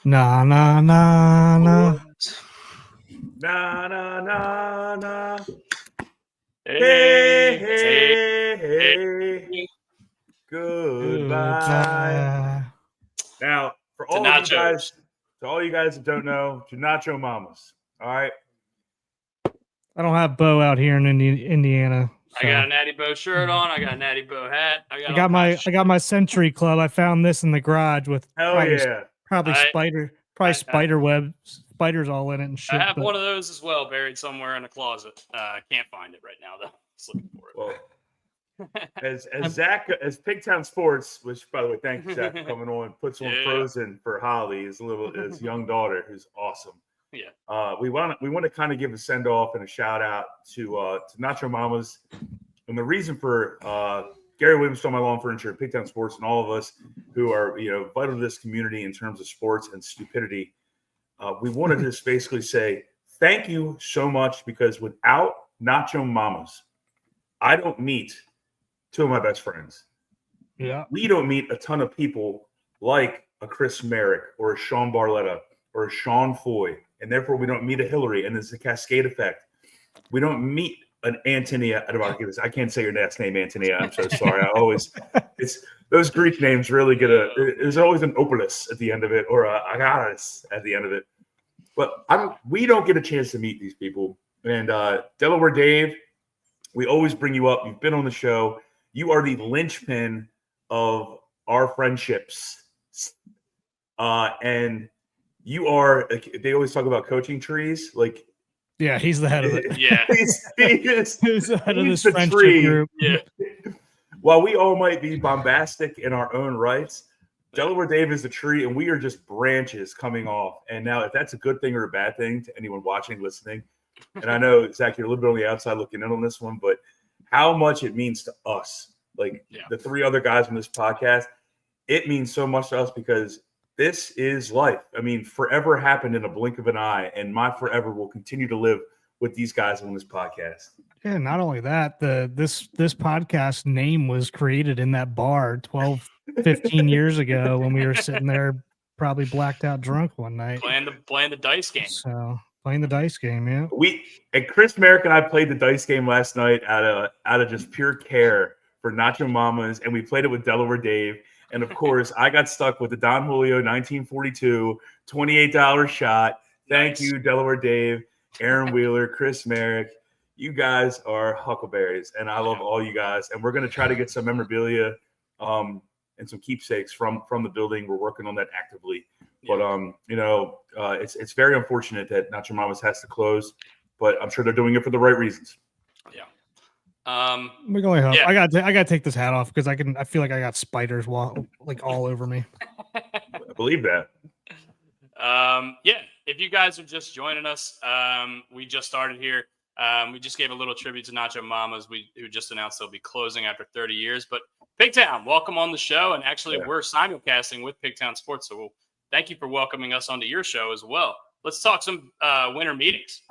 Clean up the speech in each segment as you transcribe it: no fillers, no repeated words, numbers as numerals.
Na na na na. Na na na na. Hey, Hey, hey, hey. Goodbye. Now, for all of you guys, to all you guys that don't know, to Nacho Mamas. All right. I don't have Bo out here in Indiana. I got a Natty Bo shirt on. I got a Natty Bo hat. I got my Century Club. I found this in the garage with probably spider web spiders all in it and shit. I have one of those as well, buried somewhere in a closet. I can't find it right now though. Just looking for it. Well, as Pigtown Sports, which by the way, thank you, Zach, for coming on, puts on Frozen for Holly, his young daughter, who's awesome. Yeah. We want to kind of give a send off and a shout out to Nacho Mamas, and the reason for Gary Williams, My Lawn Furniture, Pigtown Sports, and all of us who are vital to this community in terms of sports and stupidity. We wanted to just basically say thank you so much, because without Nacho Mamas, I don't meet two of my best friends. Yeah, we don't meet a ton of people like a Chris Merrick or a Sean Barletta or a Sean Foy, and therefore we don't meet a Hillary, and it's a cascade effect. We don't meet an Antonia. I can't say your last name, Antonia. I'm so sorry. It's those Greek names really get there's always an opulus at the end of it, or a agaris at the end of it. But we don't get a chance to meet these people. And Delaware Dave, we always bring you up. You've been on the show. You are the linchpin of our friendships. And you are, they always talk about coaching trees. Yeah, he's the head of it. Yeah. he's the head of this friendship tree. group. Yeah. While we all might be bombastic in our own rights, Delaware Dave is the tree, and we are just branches coming off. And now, if that's a good thing or a bad thing to anyone watching, listening, and I know, Zach, you're a little bit on the outside looking in on this one, but how much it means to us, the three other guys on this podcast, it means so much to us, because this is life. I mean, forever happened in a blink of an eye, and my forever will continue to live with these guys on this podcast. Yeah, not only that, this podcast name was created in that bar 12, 15 years ago when we were sitting there probably blacked out drunk one night. Playing the dice game. So playing the dice game, yeah. And Chris Merrick and I played the dice game last night out of just pure care for Nacho Mamas, and we played it with Delaware Dave. And of course, I got stuck with the Don Julio 1942 $28 shot. Thank you, Delaware Dave, Aaron Wheeler, Chris Merrick. You guys are huckleberries, and I love all you guys. And we're going to try to get some memorabilia and some keepsakes from the building. We're working on that actively. But it's very unfortunate that Nacho Mamas has to close, but I'm sure they're doing it for the right reasons. Yeah. We're going home. Yeah. I gotta take this hat off because I feel like I got spiders all over me. I believe that. Yeah. If you guys are just joining us, we just started here. We just gave a little tribute to Nacho Mamas, who just announced they'll be closing after 30 years. But Pigtown, welcome on the show. And actually, we're simulcasting with Pigtown Sports. So thank you for welcoming us onto your show as well. Let's talk some winter meetings.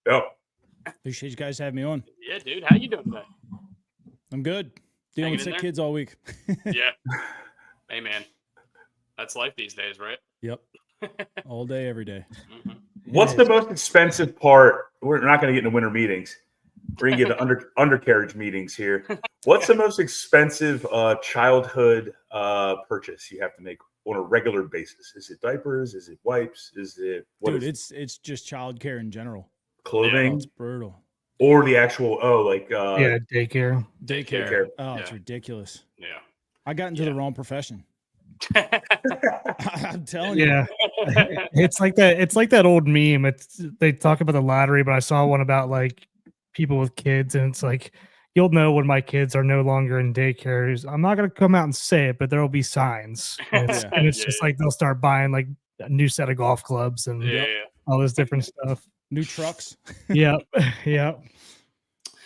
Yep. Appreciate you guys having me on. Yeah, dude. How you doing today? I'm good. Dealing with sick kids all week. Yeah. Hey, man. That's life these days, right? Yep. All day, every day. Mm-hmm. What's the most expensive part? We're not going to get into winter meetings. We're going to get to undercarriage meetings here. What's the most expensive childhood purchase you have to make on a regular basis? Is it diapers? Is it wipes? It's just childcare in general. Clothing? Yeah, it's brutal. Or the actual daycare. Daycare. Oh, it's ridiculous. Yeah. I got into the wrong profession. I'm telling you. Yeah. It's like that old meme. They talk about the lottery, but I saw one about like people with kids, and it's like, you'll know when my kids are no longer in daycares. I'm not gonna come out and say it, but there will be signs. And it's just like they'll start buying like a new set of golf clubs and all this different stuff. New trucks. Yeah.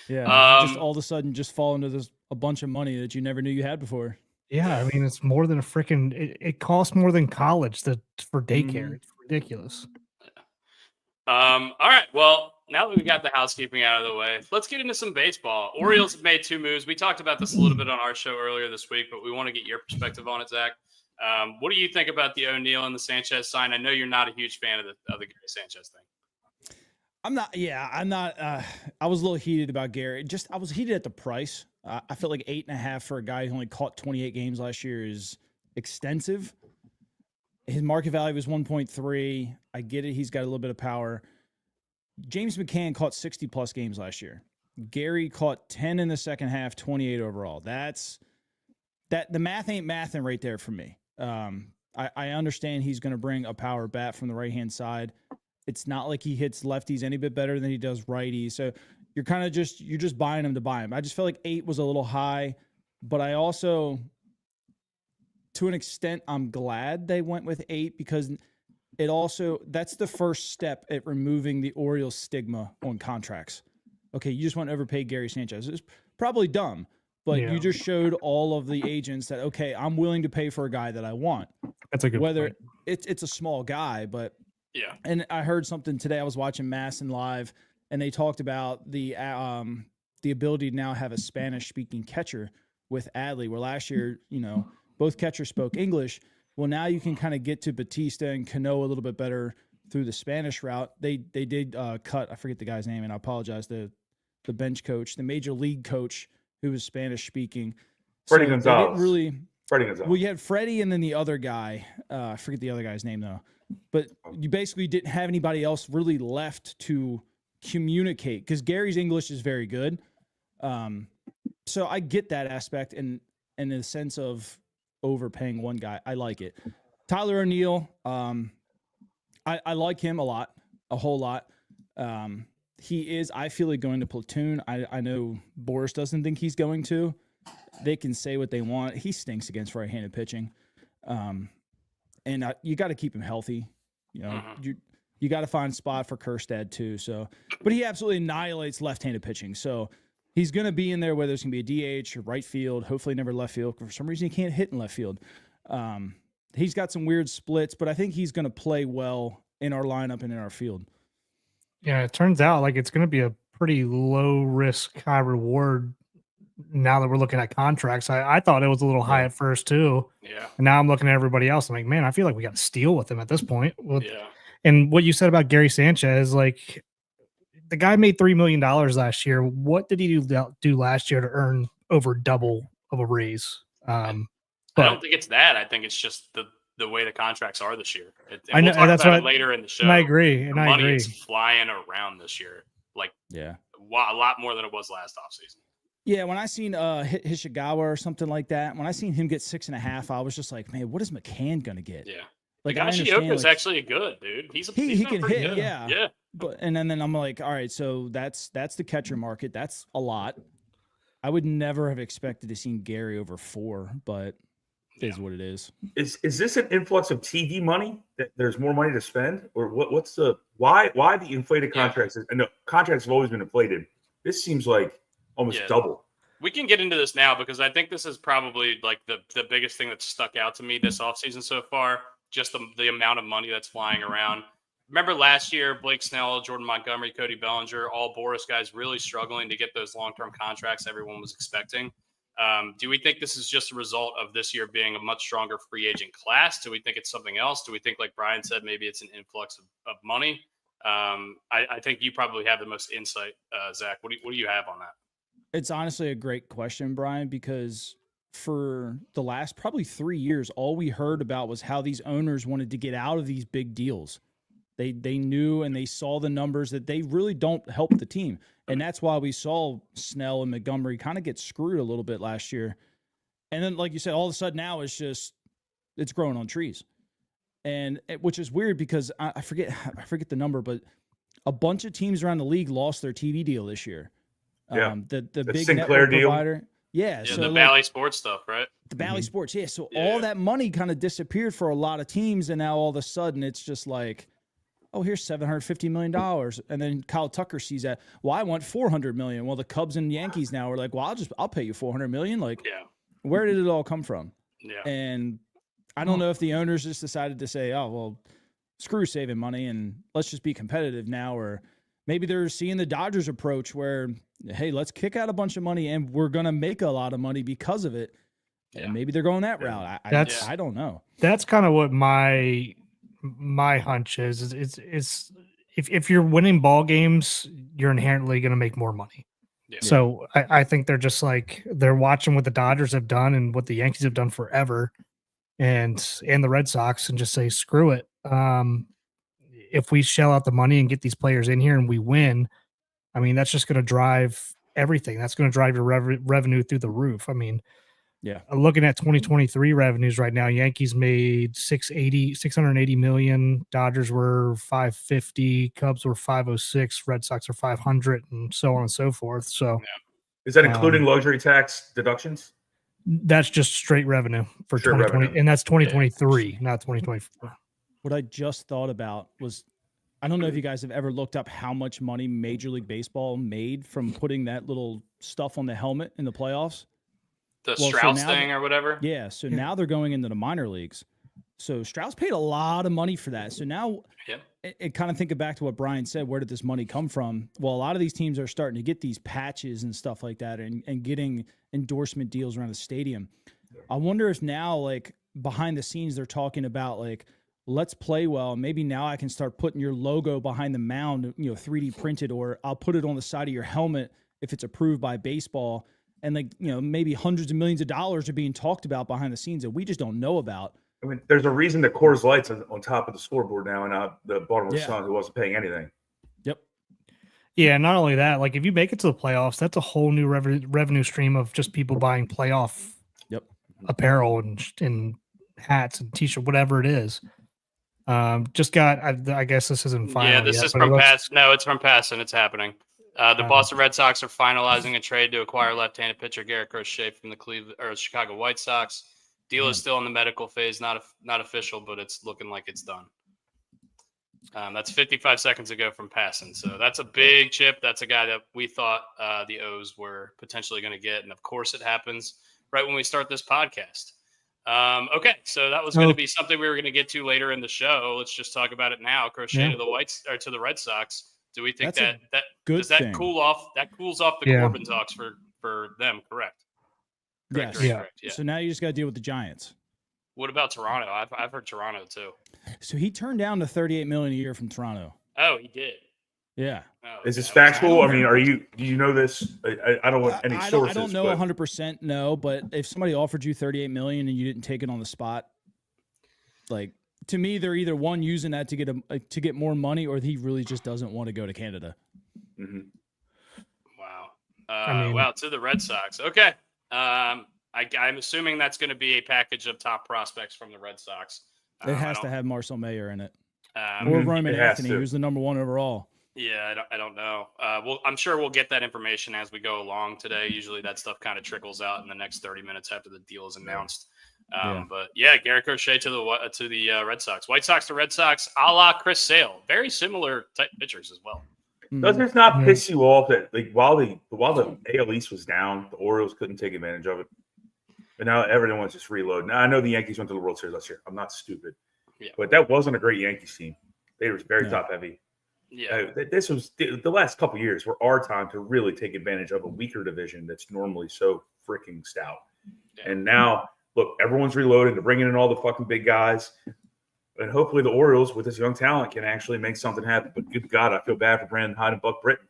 Just all of a sudden just fall into a bunch of money that you never knew you had before. Yeah, I mean, it's more than a freaking. It costs more than college for daycare. It's ridiculous. All right. Well, now that we got the housekeeping out of the way, let's get into some baseball. Orioles have made two moves. We talked about this a little bit on our show earlier this week, but we want to get your perspective on it, Zach. What do you think about the O'Neal and the Sanchez sign? I know you're not a huge fan of the Gary Sanchez thing. I'm not. I was a little heated about Gary. I was heated at the price. I felt like 8.5 for a guy who only caught 28 games last year is extensive. His market value was 1.3. I get it. He's got a little bit of power. James McCann caught 60 plus games last year. Gary caught 10 in the second half, 28 overall. The math ain't mathing right there for me. I understand he's going to bring a power bat from the right-hand side. It's not like he hits lefties any bit better than he does righties. So you're kind of just buying him to buy him. I just felt like 8 was a little high, but I also, to an extent, I'm glad they went with 8 because that's the first step at removing the Orioles stigma on contracts. Okay, you just want to overpay Gary Sanchez. It's probably dumb, but you just showed all of the agents that, okay, I'm willing to pay for a guy that I want. That's a good point. It's a small guy, but yeah. And I heard something today. I was watching Masson live, and they talked about the ability to now have a Spanish-speaking catcher with Adley, where last year, both catchers spoke English. Well, now you can kind of get to Batista and Cano a little bit better through the Spanish route. They did cut, I forget the guy's name, and I apologize, the bench coach, the major league coach who was Spanish-speaking. Freddie Gonzalez. Freddie Gonzalez. Well, you had Freddie and then the other guy. I forget the other guy's name, though. But you basically didn't have anybody else really left to communicate because Gary's English is very good. So I get that aspect and in the sense of overpaying one guy. I like it. Tyler O'Neill, I like him a whole lot. He is, I feel like, going to platoon. I know Boris doesn't think he's going to. They can say what they want. He stinks against right-handed pitching. And you got to keep him healthy. You got to find a spot for Kjerstad too. So, but he absolutely annihilates left-handed pitching. So he's going to be in there, whether it's going to be a DH or right field, hopefully never left field. For some reason, he can't hit in left field. He's got some weird splits, but I think he's going to play well in our lineup and in our field. Yeah, it turns out like it's going to be a pretty low risk, high reward. Now that we're looking at contracts, I thought it was a little high at first too. Yeah. And now I'm looking at everybody else. I'm like, man, I feel like we got to steal with him at this point. Yeah. And what you said about Gary Sanchez, like the guy made $3 million last year. What did he do last year to earn over double of a raise? I don't think it's that. I think it's just the way the contracts are this year. I know, we'll talk that's about what it later in the show. And I agree. And money I agree. is flying around this year, like a lot more than it was last offseason. Yeah, when I seen Hishigawa or something like that, when I seen him get 6.5, I was just like, man, what is McCann gonna get? Yeah, like Higashioka's actually good, dude. He can hit, good. Yeah. But and then I'm like, all right, so that's the catcher market. That's a lot. I would never have expected to see Gary over 4, but it is what it is. Is this an influx of TV money that there's more money to spend, or what's the why the inflated contracts? I know contracts have always been inflated. This seems like almost double. We can get into this now because I think this is probably like the biggest thing that stuck out to me this offseason so far, just the amount of money that's flying around. Remember last year, Blake Snell, Jordan Montgomery, Cody Bellinger, all Boris guys really struggling to get those long-term contracts everyone was expecting. Do we think this is just a result of this year being a much stronger free agent class? Do we think it's something else? Do we think, like Brian said, maybe it's an influx of money? I think you probably have the most insight, Zach. What do you have on that? It's honestly a great question, Brian, because for the last probably 3 years, all we heard about was how these owners wanted to get out of these big deals. They knew and they saw the numbers that they really don't help the team. And that's why we saw Snell and Montgomery kind of get screwed a little bit last year. And then, like you said, all of a sudden now it's growing on trees. And which is weird because I forget the number, but a bunch of teams around the league lost their TV deal this year. Yeah. The big Sinclair network deal. Provider. Yeah. Yeah, So the Valley Sports stuff, right? The Valley Sports. Yeah. So all that money kind of disappeared for a lot of teams. And now all of a sudden it's just like, oh, here's $750 million. And then Kyle Tucker sees that. Well, I want $400 million. Well, the Cubs and Yankees now are like, well, I'll pay you $400 million. Like, where did it all come from? Yeah. And I don't know if the owners just decided to say, oh, well, screw saving money and let's just be competitive now. Or maybe they're seeing the Dodgers approach where, hey, let's kick out a bunch of money and we're going to make a lot of money because of it. Yeah. And maybe they're going that Yeah. route. That's- I don't know. That's kind of what my hunch is. It's if you're winning ball games, you're inherently going to make more money. Yeah. So I think they're just like they're watching what the Dodgers have done and what the Yankees have done forever, and the Red Sox, and just say screw it. If we shell out the money and get these players in here and we win, I mean that's just going to drive everything. That's going to drive your revenue through the roof. I mean, Yeah. looking at 2023 revenues right now, Yankees made 680 million, Dodgers were 550, Cubs were 506, Red Sox are 500, and so on and so forth. So Is that including luxury tax deductions? that's just straight revenue for Straight 2020, revenue. and that's 2023, not 2024. What I just thought about was, I don't know if you guys have ever looked up how much money Major League Baseball made from putting that little stuff on the helmet in the playoffs. The Well, so Strauss now thing or whatever. Yeah. So now they're going into the minor leagues. So Strauss paid a lot of money for that. So now Yep. it kind of thinking back to what Brian said, where did this money come from? Well, a lot of these teams are starting to get these patches and stuff like that and getting endorsement deals around the stadium. I wonder if now, like behind the scenes, they're talking about like, let's play well. Maybe now I can start putting your logo behind the mound, 3D printed, or I'll put it on the side of your helmet if it's approved by baseball. And like, maybe hundreds of millions of dollars are being talked about behind the scenes that we just don't know about. I mean, there's a reason that Coors Light's on top of the scoreboard now, and not the Baltimore Yeah. Sun, who wasn't paying anything. Yep. Yeah, not only that, like if you make it to the playoffs, that's a whole new revenue stream of just people buying playoff Yep. apparel and hats and t-shirt, whatever it is. Just got, I guess this isn't final. Yeah, this yet, is but it from looks- Pass. No, it's from Pass, and it's happening. The Boston Red Sox are finalizing a trade to acquire left-handed pitcher Garrett Crochet from the Chicago White Sox. Deal is still in the medical phase, not official, but it's looking like it's done. That's 55 seconds ago from Passing. So that's a big chip. That's a guy that we thought the O's were potentially going to get, and of course it happens right when we start this podcast. Okay, so that was going to be something we were going to get to later in the show. Let's just talk about it now. Crochet to the Red Sox. Do we think That's that good does that thing. cool off? That cools off the Yeah. Corbin talks for them, correct? Yes. Correct. Yeah. So now you just got to deal with the Giants. What about Toronto? I've heard Toronto too. So he turned down the $38 million a year from Toronto. Oh, he did. Yeah. Oh, Is this that was- factual? I mean, do you know this? I don't want any I sources. don't know but 100%, no, but if somebody offered you $38 million and you didn't take it on the spot, like to me, they're either one using that to get more money, or he really just doesn't want to go to Canada. Mhm. Wow. mean- Wow, to the Red Sox. Okay. I'm assuming that's going to be a package of top prospects from the Red Sox. It has to have Marcel Mayer in it, or Mhm. Roman It has Anthony, to. who's the number one overall. Yeah, I don't know. I'm sure we'll get that information as we go along today. Usually that stuff kind of trickles out in the next 30 minutes after the deal is announced. But yeah, Garrett Crochet to the Red Sox. White Sox to Red Sox, a la Chris Sale. Very similar type pitchers as well. Does it not piss you off that like while the AL East was down, the Orioles couldn't take advantage of it, and now everyone's just reloading. Now I know the Yankees went to the World Series last year. I'm not stupid, but that wasn't a great Yankees team. They were very top heavy. Yeah. This was the last couple of years were our time to really take advantage of a weaker division that's normally so freaking stout. Yeah. And now, look, everyone's reloading. They're bringing in all the fucking big guys. And hopefully the Orioles, with this young talent, can actually make something happen. But good God, I feel bad for Brandon Hyde and Buck Britton.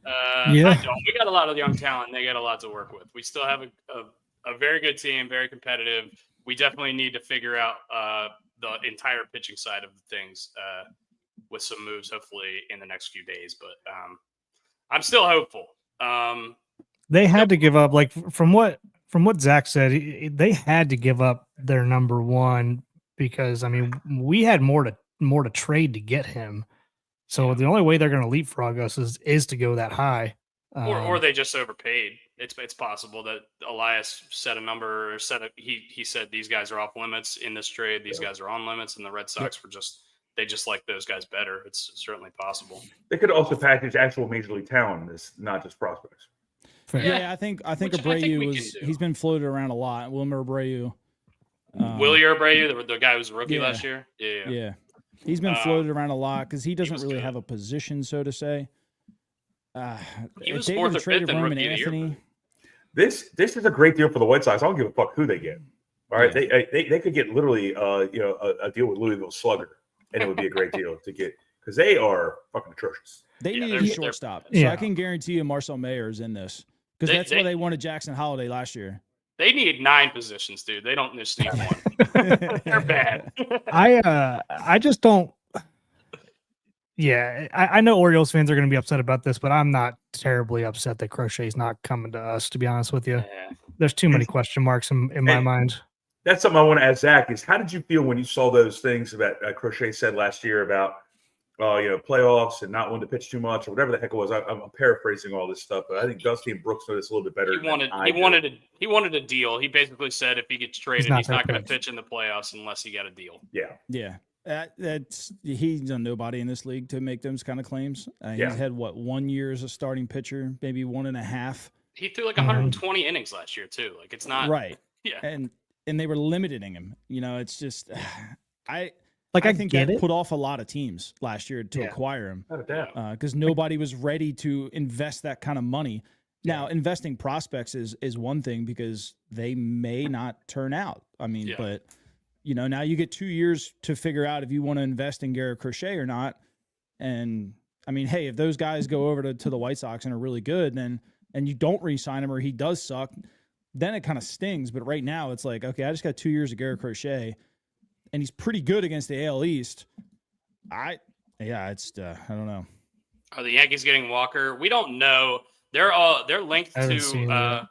Yeah. I don't. We got a lot of young talent, and they got a lot to work with. We still have a very good team, very competitive. We definitely need to figure out the entire pitching side of things with some moves, hopefully, in the next few days. But I'm still hopeful. They had to give up, like from what Zach said, they had to give up their number one because I mean we had more to trade to get him. So the only way they're going to leapfrog us is to go that high, Or they just overpaid. It's possible that Elias set a number or he said these guys are off limits in this trade. These guys are on limits, and the Red Sox were just like those guys better. It's certainly possible. They could also package actual major league talent, not just prospects. Yeah, I think Which I think Abreu we can do. he's been floated around a lot. Wilmer Abreu. Willie Abreu, the guy who was a rookie last year. Yeah. He's been floated around a lot because he doesn't was really good. have a position, so to say. He if was they fourth would've or traded fifth in Roman Rookie of the Year, Anthony, this is a great deal for the White Sox. I don't give a fuck who they get. All right, Yeah. they could get literally a deal with Louisville Slugger, and it would be a great deal to get because they are fucking atrocious. They Yeah, need they're- a they're- shortstop. So Yeah. I can guarantee you Marcel Mayer is in this. Because They- that's they- why they wanted Jackson Holiday last year. They need 9 positions, dude. They don't just need one. They're bad. I just don't. Yeah, I know Orioles fans are going to be upset about this, but I'm not terribly upset that Crochet's not coming to us. To be honest with you, Yeah. there's too many question marks in my And- mind. That's something I want to ask Zach is how did you feel when you saw those things that Crochet said last year about playoffs and not wanting to pitch too much or whatever the heck it was. I'm paraphrasing all this stuff, but I think Dusty and Brooks know this a little bit better. He wanted a deal. He basically said if he gets traded, not he's not gonna going to pitch in the playoffs unless he got a deal. Yeah. Yeah. He's a nobody in this league to make those kind of claims. Yeah. He's had 1 year as a starting pitcher, maybe 1.5. He threw like 120 innings last year too. Like it's not Right. Yeah. And they were limiting him. It's just I Like I think get that it. put off a lot of teams last year to Yeah. acquire him. Not a doubt. Because nobody was ready to invest that kind of money. Now, investing prospects is one thing because they may not turn out. I mean, Yeah. but now you get 2 years to figure out if you want to invest in Garrett Crochet or not. And I mean, hey, if those guys go over to the White Sox and are really good, and you don't re-sign him or he does suck, then it kind of stings. But right now, it's like, okay, I just got 2 years of Garrett Crochet, and he's pretty good against the AL East. I don't know. Are the Yankees getting Walker? We don't know. They're linked I haven't seen to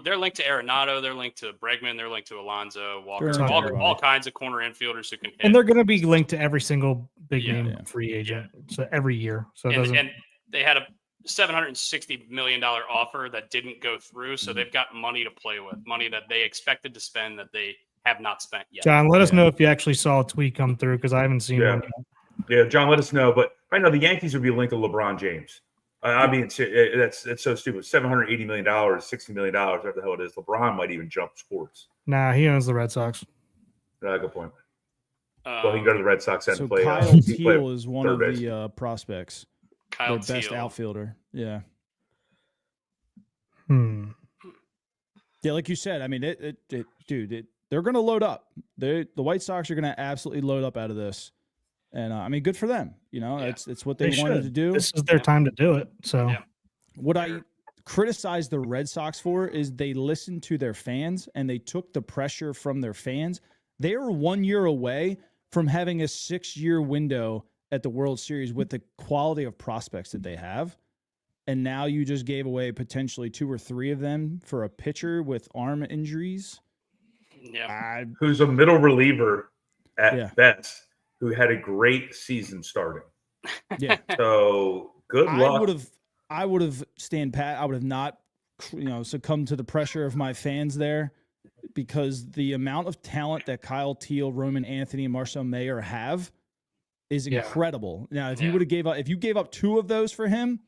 they're linked to Arenado, they're linked to Bregman, they're linked to Alonso, Walker, They're linked to all kinds of corner infielders who can hit. And they're going to be linked to every single big Yeah. name Yeah. free agent. So every year. So it doesn't. and they had a $760 million offer that didn't go through, so they've got money to play with, money that they expected to spend that they have not spent yet. John, let us Yeah. know if you actually saw a tweet come through because I haven't seen Yeah. one. Yeah, John, let us know. But right now, the Yankees would be linked to LeBron James. I mean, that's so stupid. $780 million, $60 million, whatever the hell it is. LeBron might even jump sports. Nah, he owns the Red Sox. Good point. Well, he can go to the Red Sox and So play. Kyle he play Teal is one third of base. the prospects. Kyle Their best Teal. outfielder. Yeah. Hmm. Yeah, like you said, I mean, they're going to load up. The White Sox are going to absolutely load up out of this. And I mean, good for them. Yeah. It's what they wanted should. to do. This is their time to do it. So Yeah. What I criticize the Red Sox for is they listened to their fans and they took the pressure from their fans. They are 1 year away from having a 6-year window at the World Series with the quality of prospects that they have. And now you just gave away potentially 2 or 3 of them for a pitcher with arm injuries. Yeah. Who's a middle reliever at Yeah. best, who had a great season starting. Yeah. So good luck. I would have stand pat. I would have not, succumbed to the pressure of my fans there, because the amount of talent that Kyle Teal, Roman Anthony, and Marcel Mayer have is Yeah. incredible. Now, if you Yeah. would have gave up 2 of those for him,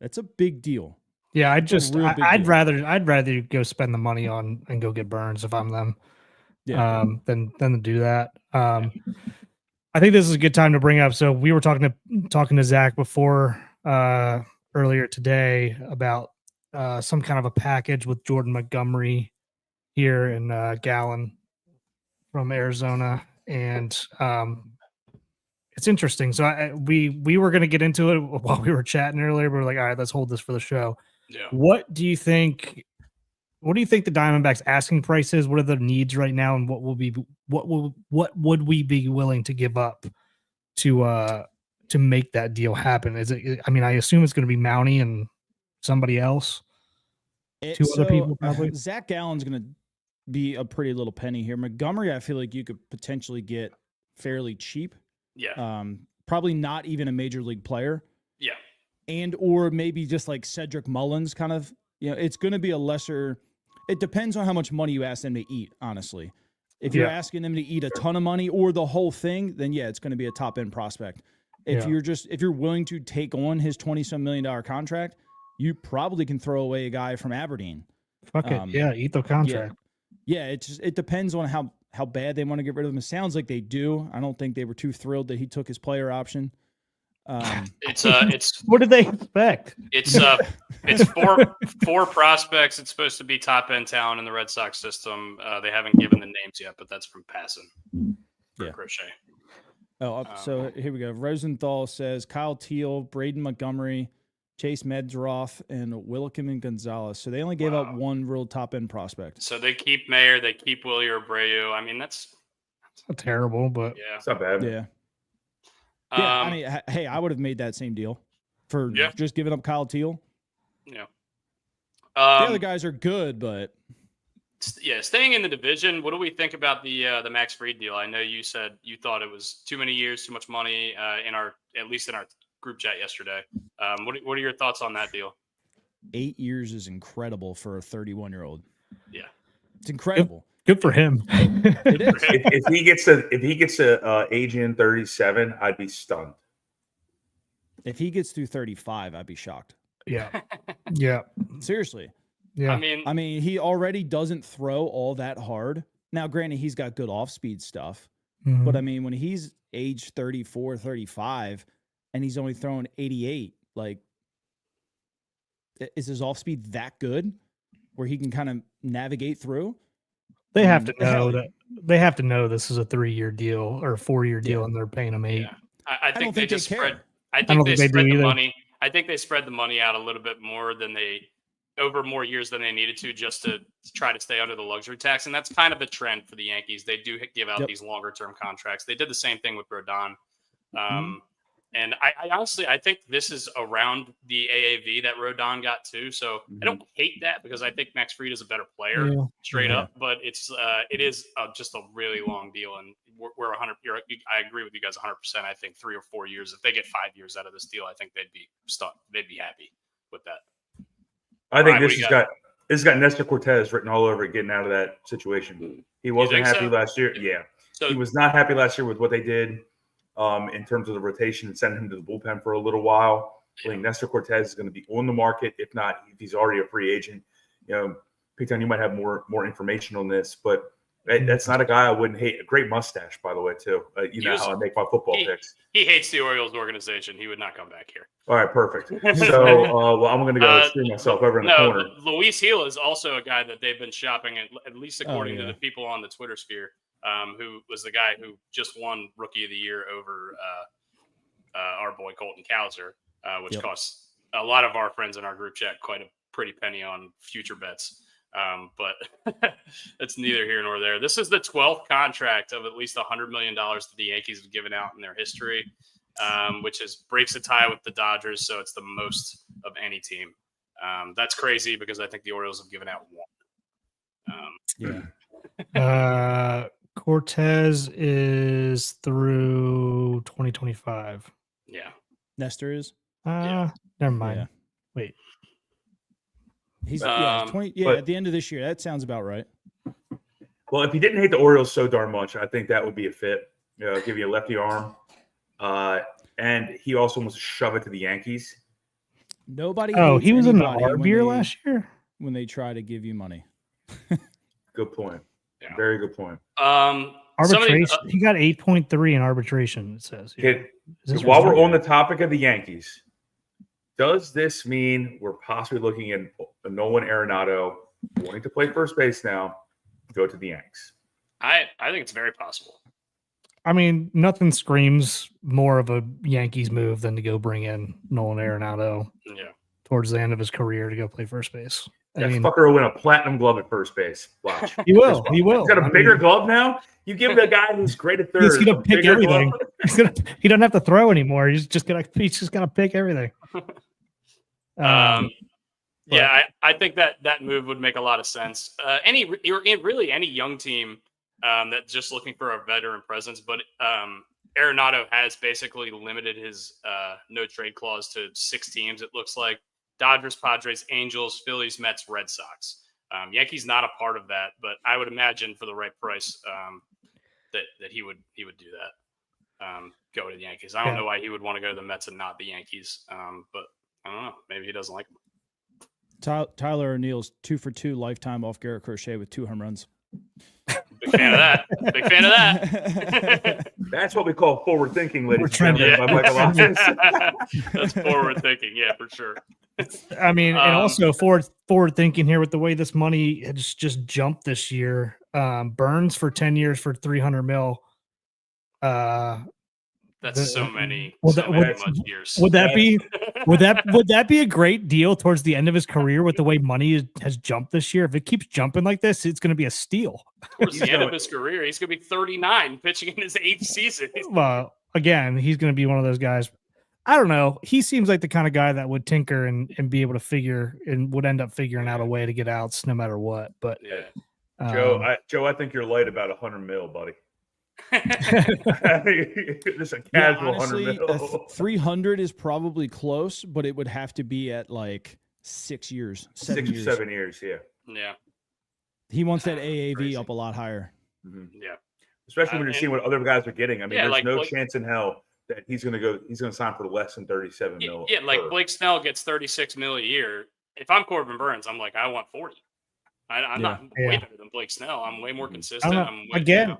that's a big deal. yeah, real big I'd deal. rather you go spend the money on and go get Burns if I'm them. Yeah. Than to do that. I think this is a good time to bring up. So we were talking to Zach before earlier today about some kind of a package with Jordan Montgomery here in Gallon from Arizona, and it's interesting. So we were going to get into it while we were chatting earlier, but we're like, all right, let's hold this for the show. Yeah. What do you think the Diamondbacks asking price is? What are their needs right now, and what would we be willing to give up to make that deal happen? Is it? I mean, I assume it's going to be Mountie and somebody else. 2 other people probably. Zach Gallen's going to be a pretty little penny here. Montgomery, I feel like you could potentially get fairly cheap. Yeah. Probably not even a major league player. Yeah. And or maybe just like Cedric Mullins kind of, it's going to be a lesser. It depends on how much money you ask them to eat, honestly. If you're Yeah. asking them to eat a ton of money or the whole thing, then yeah, it's going to be a top end prospect. If you're willing to take on his $20-some million contract, you probably can throw away a guy from Aberdeen. Fuck it. Yeah, eat the contract. Yeah, it depends on how bad they want to get rid of him. It sounds like they do. I don't think they were too thrilled that he took his player option. It's What did they expect? it's four prospects. It's supposed to be top end talent in the Red Sox system. They haven't given the names yet, but that's from passing. Yeah. Crochet. So here we go. Rosenthal says Kyle Teal, Braden Montgomery, Chase Medroff, and William and Gonzalez. So they only gave up one real top end prospect. So they keep Mayer, they keep Willie Abreu. I mean, that's not terrible, but yeah, it's not bad. Yeah. Yeah. I mean, hey, I would have made that same deal for just giving up Kyle Teal. Yeah. The other guys are good, but yeah, staying in the division. What do we think about the Max Fried deal? I know you said you thought it was too many years, too much money. At least in our group chat yesterday. What are your thoughts on that deal? 8 years is incredible for a 31-year-old. Yeah, it's incredible. Good for him. It is. If he gets a age in 37, I'd be stunned. If he gets through 35, I'd be shocked. Yeah. Yeah. Seriously. Yeah. I mean, he already doesn't throw all that hard. Now, granted, he's got good off-speed stuff. Mhm. But, I mean, when he's age 34, 35, and he's only throwing 88, like, is his off-speed that good where he can kind of navigate through? They have to know that they have to know this is a 3-year deal or a 4-year deal, and they're paying him 8. Yeah. I think they just spread. I don't think they think they spread do the either. money. I think they spread the money out a little bit more than over more years than they needed to, just to try to stay under the luxury tax. And that's kind of a trend for the Yankees. They do give out these longer term contracts. They did the same thing with Rodon. And I honestly, I think this is around the AAV that Rodon got too. So I don't hate that because I think Max Fried is a better player, straight up. But it is just a really long deal, and we're 100. I agree with you guys 100%. I think 3 or 4 years. If they get 5 years out of this deal, I think they'd be stuck. They'd be happy with that. I think Ryan, this has got Nestor Cortez written all over it, getting out of that situation. He wasn't happy last year. Yeah, so he was not happy last year with what they did. In terms of the rotation and send him to the bullpen for a little while. I think Nestor Cortez is going to be on the market. If not, if he's already a free agent, Pigtown, you might have more information on this, but that's not a guy I wouldn't hate. A great mustache, by the way, too. You know how I make my football picks. He hates the Orioles organization. He would not come back here. All right, perfect. So, I'm going to go screw myself over in the corner. Luis Gil is also a guy that they've been shopping, at least according to the people on the Twitter sphere. Who was the guy who just won Rookie of the Year over our boy Colton Cowser, which costs a lot of our friends in our group chat quite a pretty penny on future bets. But it's neither here nor there. This is the 12th contract of at least $100 million that the Yankees have given out in their history, which breaks a tie with the Dodgers. So it's the most of any team. That's crazy because I think the Orioles have given out one. Cortez is through 2025. Yeah. Nestor is? Never mind. Yeah. Wait. He's 20. Yeah, at the end of this year. That sounds about right. Well, if he didn't hate the Orioles so darn much, I think that would be a fit. Give you a lefty arm. And he also wants to shove it to the Yankees. Nobody. He was in the RB last year when they try to give you money. Good point. Yeah. Very good point. Arbitration. He got 8.3 in arbitration. It says. While we're on the topic of the Yankees, does this mean we're possibly looking at Nolan Arenado wanting to play first base now, go to the Yanks? I think it's very possible. I mean, nothing screams more of a Yankees move than to go bring in Nolan Arenado towards the end of his career to go play first base. That fucker will win a platinum glove at first base. Watch. He will. He will. He's got a bigger glove now. You give the guy who's great at third. He's gonna pick everything. He doesn't have to throw anymore. He's just gonna pick everything. I think that move would make a lot of sense. Any young team that's just looking for a veteran presence, but Arenado has basically limited his no trade clause to 6 teams. It looks like Dodgers, Padres, Angels, Phillies, Mets, Red Sox. Yankees not a part of that, but I would imagine for the right price that he would do that. Go to the Yankees. I don't know why he would want to go to the Mets and not the Yankees, but I don't know. Maybe he doesn't like them. Tyler O'Neill's 2 for 2 lifetime off Garrett Crochet with 2 home runs. Big fan of that. Big fan of that. That's what we call forward thinking, ladies and trending. gentlemen, by Michael Loftus. That's forward thinking. Yeah, for sure. I mean, and Um, also forward thinking here with the way this money has just jumped this year. Burns for 10 years for 300 mil. That's so many, Would so that- many would- much years. Would that be would that be a great deal towards the end of his career with the way money has jumped this year? If it keeps jumping like this, it's going to be a steal. Towards He's the end of going- his career? He's going to be 39 pitching in his 8th season. Well, again, he's going to be one of those guys. I don't know. He seems like the kind of guy that would tinker and be able to figure and would end up figuring out a way to get outs no matter what. But Yeah. Joe, I think you're light about 100 mil, buddy. Just a Yeah, casual honestly, 100 mil. 300 is probably close, but it would have to be at like 6 years, 7 6 or years. 7 years, yeah. Yeah. He wants that AAV Crazy. up a lot higher. Mhm. Yeah. Especially when you're and- seeing what other guys are getting. I mean, Yeah, there's like no Blake- chance in hell that he's going to sign for less than 37 mil. Yeah, like per. Blake Snell gets 36 mil a year. If I'm Corbin Burns, I'm like, I want 40. I'm not way Yeah. better than Blake Snell. I'm way more Mhm. consistent. I don't know. I'm way,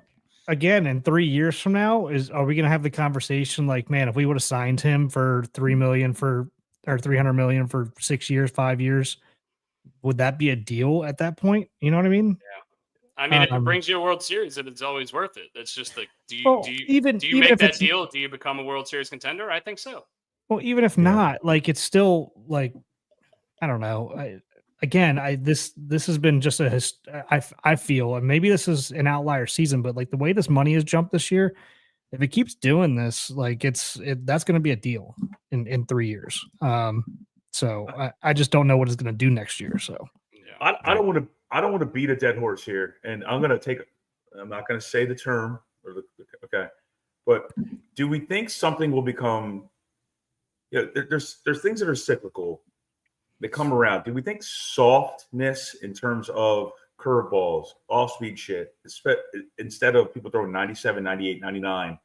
Again, in 3 years from now, are we going to have the conversation like, man, if we would have signed him for 3 million or 300 million for 6 years, 5 years, would that be a deal at that point? You know what I mean? I mean, it Um, brings you a World Series, and it's always worth it. It's just like, do you Well, do you even do you even make if that it's deal? Do you become a World Series contender? I think so. well, even if not, like it's still like I don't know. This has been just I feel, and maybe this is an outlier season, but like the way this money has jumped this year, if it keeps doing this, like that's going to be a deal in 3 years. So I just don't know what it's going to do next year. So Yeah. I don't want to beat a dead horse here, and I'm not going to say the term okay, but do we think something will become? Yeah, there's things that are cyclical. They come around. Do we think softness in terms of curveballs, off-speed shit, instead of people throwing 97, 98, 99,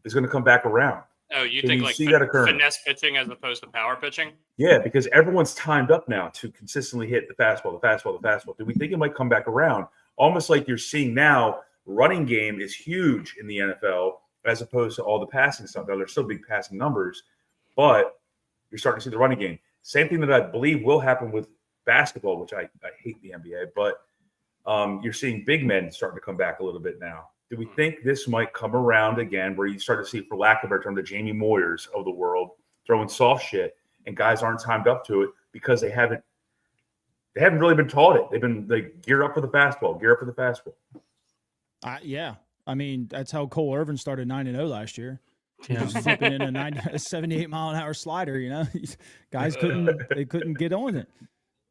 is going to come back around? Oh, you Can think you like see that occurring? finesse pitching as opposed to power pitching? Yeah, because everyone's timed up now to consistently hit the fastball, the fastball, the fastball. Do we think it might come back around? Almost like you're seeing now, running game is huge in the NFL as opposed to all the passing stuff. Now, there's still big passing numbers, but you're starting to see the running game. Same thing that I believe will happen with basketball, which I hate the NBA, but you're seeing big men starting to come back a little bit now. Do we think this might come around again where you start to see, for lack of a better term, the Jamie Moyers of the world throwing soft shit and guys aren't timed up to it because they haven't really been taught it. They've been like gear up for the fastball. Yeah. I mean, that's how Cole Irvin started 9-0 last year. yeah. Just flipping in a 78 mile an hour slider, you know, guys couldn't get on it.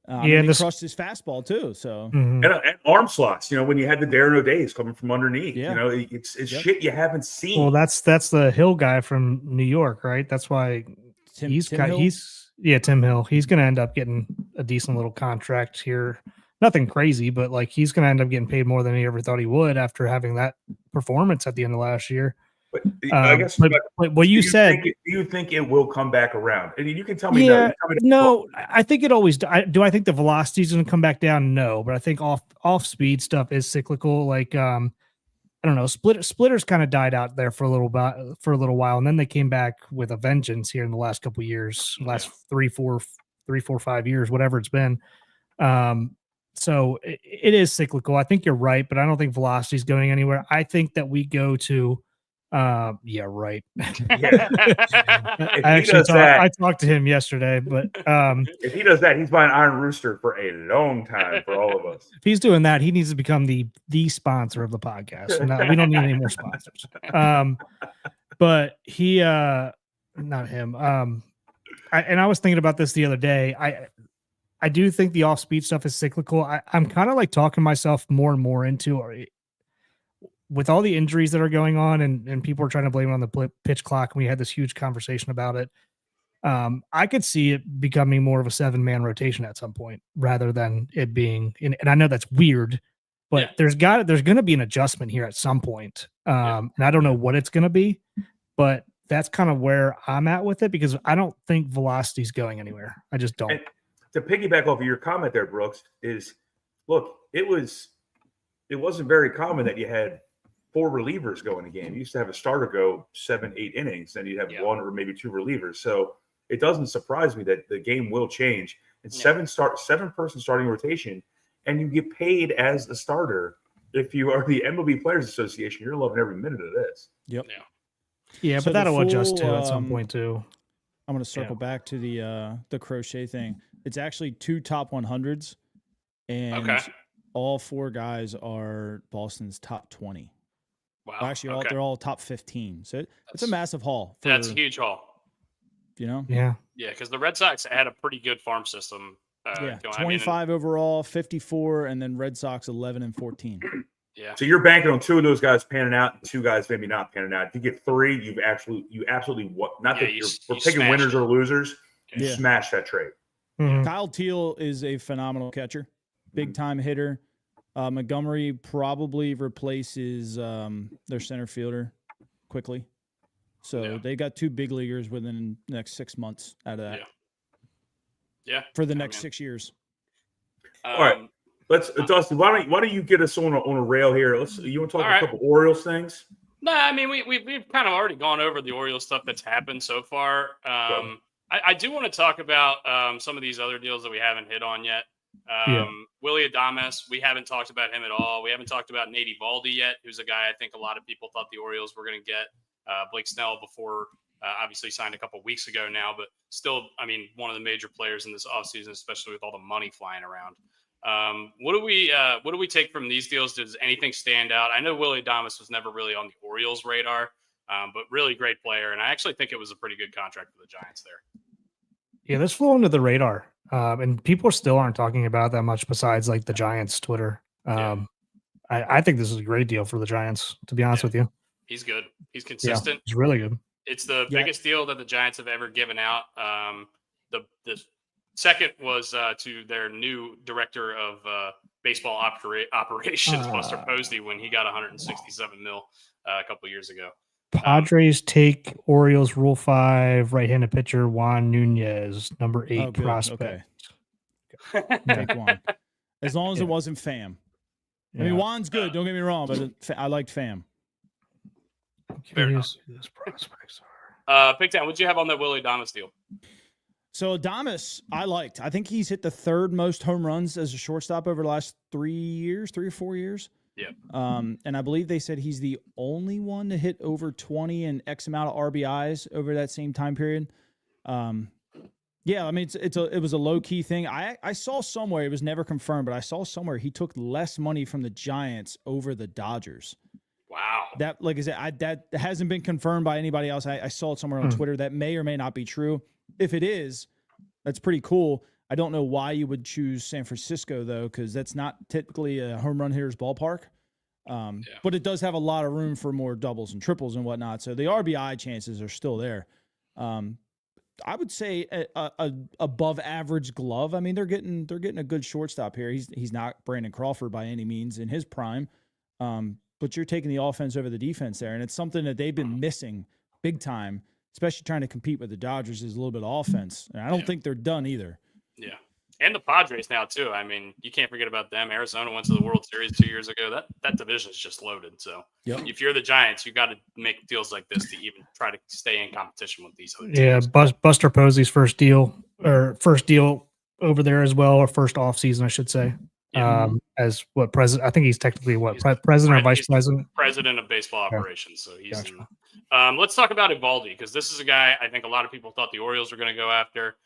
I mean, and he this- crushed his fastball too. So Mhm. And arm slots, when you had the Darren O'Days coming from underneath, Yeah. it's Yep. shit you haven't seen. Well, that's the Hill guy from New York, right? That's why Tim Tim Hill? Hill. He's going to end up getting a decent little contract here. Nothing crazy, but like he's going to end up getting paid more than he ever thought he would after having that performance at the end of last year. But I guess but what you said, do you think it will come back around? And you can tell me Yeah, no. I think it always. I think the velocity is going to come back down? No, but I think off speed stuff is cyclical. Like I don't know, splitters kind of died out there for a little while, and then they came back with a vengeance here in the last couple of years, last 3, 4, 5 years, whatever it's been. So it is cyclical. I think you're right, but I don't think velocity is going anywhere. I think that we go to. Yeah, right. Yeah. I talked to him yesterday, but If he does that, he's buying Iron Rooster for a long time for all of us. if he's doing that, he needs to become the sponsor of the podcast. No, we don't need any more sponsors. But he, not him. I was thinking about this the other day. I do think the off speed stuff is cyclical. I'm kind of like talking myself more and more into with all the injuries that are going on and people are trying to blame it on the pitch clock. And we had this huge conversation about it. I could see it becoming more of a 7-man rotation at some point rather than it being, and I know that's weird, but there's going to be an adjustment here at some point. And I don't know what it's going to be, but that's kind of where I'm at with it because I don't think velocity is going anywhere. I just don't. And to piggyback off of your comment there, Brooks, is look, it was it wasn't very common that you had 4 relievers go in a game. You used to have a starter go 7, 8 innings, and you'd have 1 or maybe 2 relievers. So it doesn't surprise me that the game will change. It's 7-person starting rotation, and you get paid as the starter. If you are the MLB Players Association, you're loving every minute of this. Yep. Yeah, So but the that'll adjust too full, at some point too. I'm going to circle back to the crochet thing. It's actually 2 top 100s, and all 4 guys are Boston's top 20. Wow. Well, actually, they're all top 15. So it's a massive haul. That's a huge haul. You know? Yeah. Yeah, because the Red Sox had a pretty good farm system. Yeah, going. 25 overall, 54, and then Red Sox 11 and 14. Yeah. So you're banking on 2 of those guys panning out, and 2 guys maybe not panning out. If you get 3, you absolutely not that we're picking winners or losers. You smash that trade. Mm-hmm. Kyle Teal is a phenomenal catcher, big time hitter. Montgomery probably replaces their center fielder quickly. So they got 2 big leaguers within the next 6 months out of that. Yeah. For the next 6 years. All right. Let's Dustin, why don't you get us on a rail here? You want to talk a couple Orioles things? No, I mean we've kind of already gone over the Orioles stuff that's happened so far. I do want to talk about some of these other deals that we haven't hit on yet. Willy Adames, we haven't talked about him at all. We haven't talked about Nate Eovaldi yet, who's a guy I think a lot of people thought the Orioles were going to get. Blake Snell before obviously signed a couple weeks ago now, but still, I mean, one of the major players in this offseason, especially with all the money flying around. What do we take from these deals? Does anything stand out? I know Willy Adames was never really on the Orioles' radar, but really great player, and I actually think it was a pretty good contract for the Giants there. Yeah, this flew under the radar, and people still aren't talking about that much besides like the Giants' Twitter. I think this is a great deal for the Giants, to be honest with you. He's good. He's consistent. He's really good. It's the biggest deal that the Giants have ever given out. The second was to their new director of baseball operations, Buster Posey, when he got $167 million a couple years ago. Padres take Orioles Rule 5 right-handed pitcher Juan Nunez, number 8 prospect. Okay. Take Juan. As long as it wasn't Pham. I mean, Juan's good. Don't get me wrong, but I liked Pham. Curious who those prospects are. Pigtown, what'd you have on that Willy Adames deal? So Adames, I liked. I think he's hit the 3rd most home runs as a shortstop over the last 3 or 4 years. Yeah. And I believe they said he's the only one to hit over 20 and X amount of RBIs over that same time period. Yeah, I mean, it was a low key thing. I saw somewhere, it was never confirmed, but I saw somewhere he took less money from the Giants over the Dodgers. Wow. That, like I said, that hasn't been confirmed by anybody else. I saw it somewhere on Twitter. That may or may not be true. If it is, that's pretty cool. I don't know why you would choose San Francisco, though, because that's not typically a home run hitter's ballpark. But it does have a lot of room for more doubles and triples and whatnot. So the RBI chances are still there. I would say a above average glove. I mean, they're getting a good shortstop here. He's not Brandon Crawford by any means in his prime. But you're taking the offense over the defense there, and it's something that they've been missing big time, especially trying to compete with the Dodgers is a little bit of offense. And I don't think they're done either. Yeah. And the Padres now, too. I mean, you can't forget about them. Arizona went to the World Series 2 years ago. That division is just loaded. So if you're the Giants, you got to make deals like this to even try to stay in competition with these other teams. Yeah, Buster Posey's first deal over there as well, or first off season, I should say. As what president? I think he's technically president or vice president? President of baseball operations. So he's let's talk about Eovaldi, because this is a guy I think a lot of people thought the Orioles were going to go after.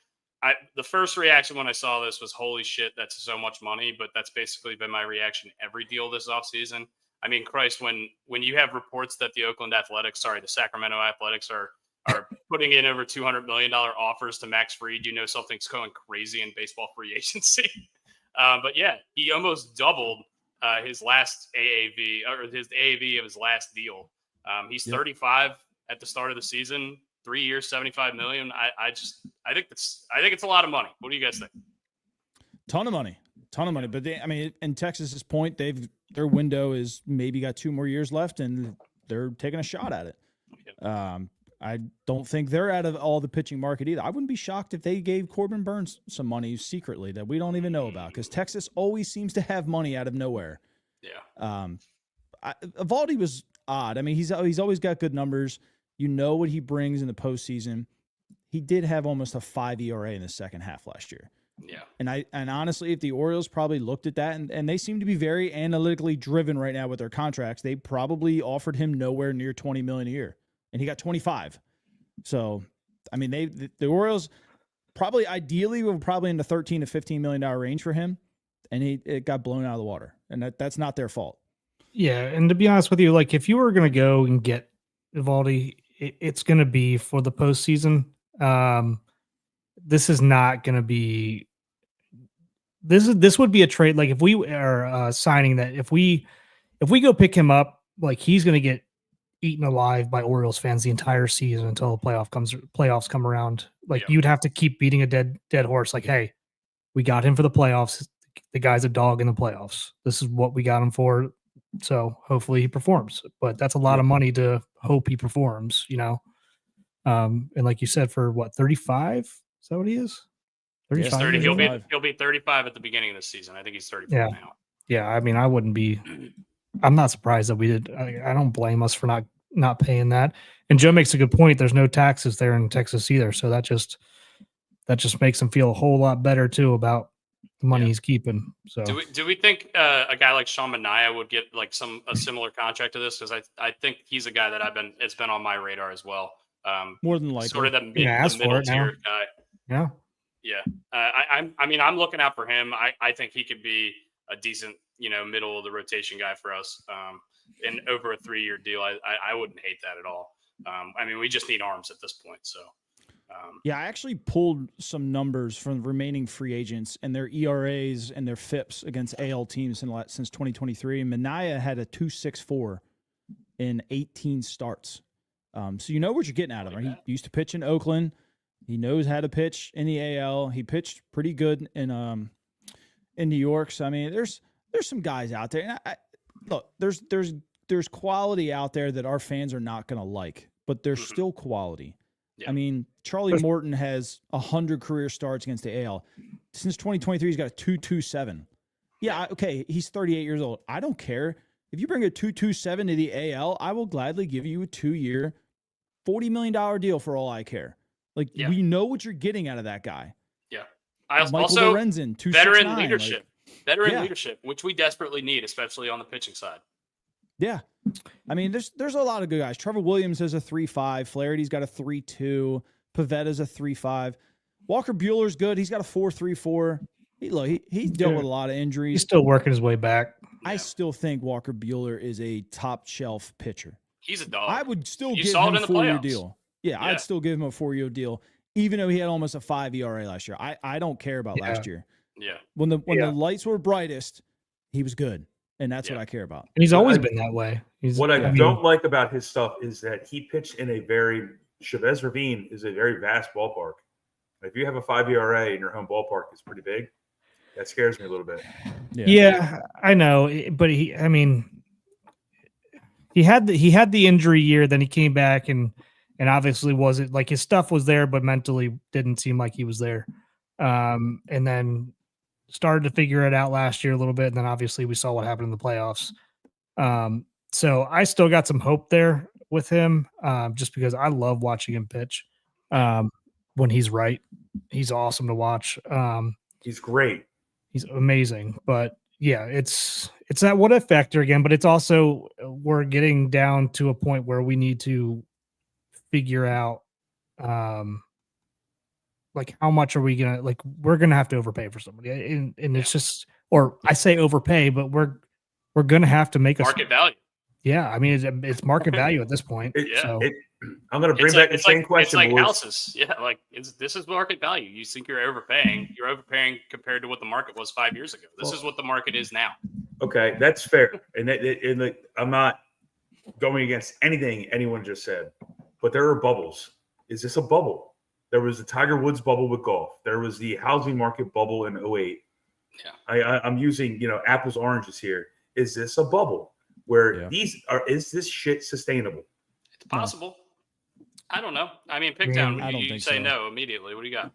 The first reaction when I saw this was, holy shit, that's so much money. But that's basically been my reaction every deal this offseason. I mean, Christ, when you have reports that the the Sacramento Athletics are putting in over $200 million offers to Max Fried, you know something's going crazy in baseball free agency. But yeah, he almost doubled his last AAV, or his AAV of his last deal. He's 35 at the start of the season. 3 years, $75 million. I think it's a lot of money. What do you guys think? Ton of money. But in Texas's point, their window is maybe got 2 more years left, and they're taking a shot at it. I don't think they're out of all the pitching market either. I wouldn't be shocked if they gave Corbin Burns some money secretly that we don't even know about, because Texas always seems to have money out of nowhere. Yeah. Evaldi was odd. I mean, he's always got good numbers. You know what he brings in the postseason. He did have almost a 5 ERA in the second half last year. Yeah. And honestly, if the Orioles probably looked at that, and they seem to be very analytically driven right now with their contracts, they probably offered him nowhere near $20 million a year, and he got 25. So, I mean, the Orioles probably ideally were probably in the $13 to $15 million range for him, and it got blown out of the water, and that's not their fault. Yeah, and to be honest with you, like if you were going to go and get Evaldi, it's going to be for the postseason. This is not going to be. This would be a trade. Like if we are signing that, if we go pick him up, like he's going to get eaten alive by Orioles fans the entire season until the playoffs come around. Like you'd have to keep beating a dead horse. Like, hey, we got him for the playoffs. The guy's a dog in the playoffs. This is what we got him for. So hopefully he performs. But that's a lot of money to hope he performs. And like you said, for what 35? Is that what he is? 35. Yes, 30. He'll be 35 at the beginning of the season. I think he's 34 now. Yeah, I mean, I wouldn't be. I'm not surprised that we did. I don't blame us for not paying that. And Joe makes a good point. There's no taxes there in Texas either, so that just makes him feel a whole lot better too about the money he's keeping. So do we think a guy like Sean Manaea would get like a similar contract to this? Because I think he's a guy that it's been on my radar as well. More than likely, sort of the middle tier guy. Yeah. Yeah. I'm looking out for him. I think he could be a decent, middle of the rotation guy for us. And over a 3-year deal, I wouldn't hate that at all. We just need arms at this point. So, I actually pulled some numbers from remaining free agents and their ERAs and their FIPS against AL teams since 2023. Manaea had a 2.64 in 18 starts. So you know what you're getting out of him. He used to pitch in Oakland. He knows how to pitch in the AL. He pitched pretty good in New York. So I mean, there's some guys out there. And look, there's quality out there that our fans are not going to like, but there's still quality. Yeah. I mean, Charlie Morton has 100 career starts against the AL. Since 2023, he's got a 2.27. Yeah, okay, he's 38 years old. I don't care. If you bring a 2.27 to the AL, I will gladly give you a 2-year, $40 million deal for all I care. Like, we know what you're getting out of that guy. Yeah. Michael Also, Lorenzen, veteran leadership. Veteran leadership, which we desperately need, especially on the pitching side. Yeah. I mean, there's a lot of good guys. Trevor Williams has a 3.5. Flaherty's got a 3.2. Pavetta's a 3.5. Walker Buehler's good. He's got a 4.34. He's dealt with a lot of injuries. He's still working his way back. I still think Walker Buehler is a top shelf pitcher. He's a dog. I would still give him a 4-year deal. Yeah, I'd still give him a 4-year deal, even though he had almost a 5 ERA last year. I don't care about last year. Yeah. When the lights were brightest, he was good. And that's what I care about. And he's always been that way. What I don't like about his stuff is that he pitched in Chavez Ravine is a very vast ballpark. If you have a 5 ERA in your home ballpark, it's pretty big. That scares me a little bit. Yeah, I know, but he had the injury year, then he came back and obviously wasn't like his stuff was there, but mentally didn't seem like he was there. And then started to figure it out last year a little bit, and then obviously we saw what happened in the playoffs. So I still got some hope there with him, just because I love watching him pitch. When he's right, he's awesome to watch. He's great. He's amazing. But yeah, it's that what if factor again, but it's also we're getting down to a point where we need to figure out like how much are we gonna we're gonna have to overpay for somebody, and it's just, or I say overpay, but we're gonna have to make market value. Yeah, I mean it's market value at this point. I'm gonna bring back the same question. It's like houses. Yeah, this is market value. You think you're overpaying? You're overpaying compared to what the market was 5 years ago. This is what the market is now. Okay, that's fair, and I'm not going against anything anyone just said, but there are bubbles. Is this a bubble? There was the Tiger Woods bubble with golf. There was the housing market bubble in 2008. Yeah. I'm using, apples, oranges here. Is this a bubble where is this shit sustainable? It's possible. I don't know. I mean, Pickdown, you say no immediately. What do you got?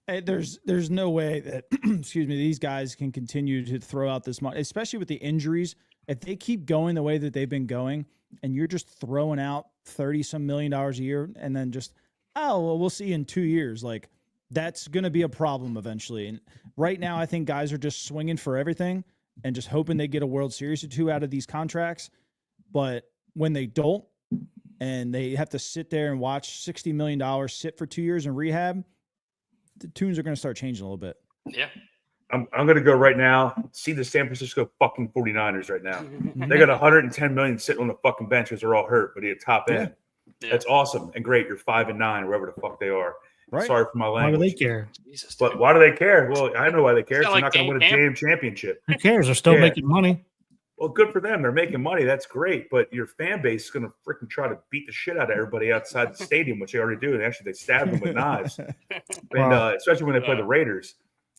Hey, there's no way that, excuse me, these guys can continue to throw out this money, especially with the injuries If they keep going the way that they've been going, and you're just throwing out $30-some million a year, and then just, oh, well, we'll see in 2 years. Like, that's going to be a problem eventually. And right now, I think guys are just swinging for everything and just hoping they get a World Series or two out of these contracts. But when they don't, and they have to sit there and watch $60 million sit for 2 years in rehab, the tunes are going to start changing a little bit. Yeah. I'm going to go right now. See the San Francisco fucking 49ers right now. They got 110 million sitting on the fucking bench because they're all hurt, but at the top end. Yeah. That's awesome and great. You're 5-9, wherever the fuck they are. Right. Sorry for my Why do language. they care? Jesus, But dude. why do they care? Well, I know why they care. It's They're not not like going to win Dan a damn championship. Who cares? They're still Yeah. making money. Well, good for them. They're making money. That's great. But your fan base is going to freaking try to beat the shit out of everybody outside the stadium, which they already do. And actually, they stab them with knives. And Wow. especially when they play the Raiders.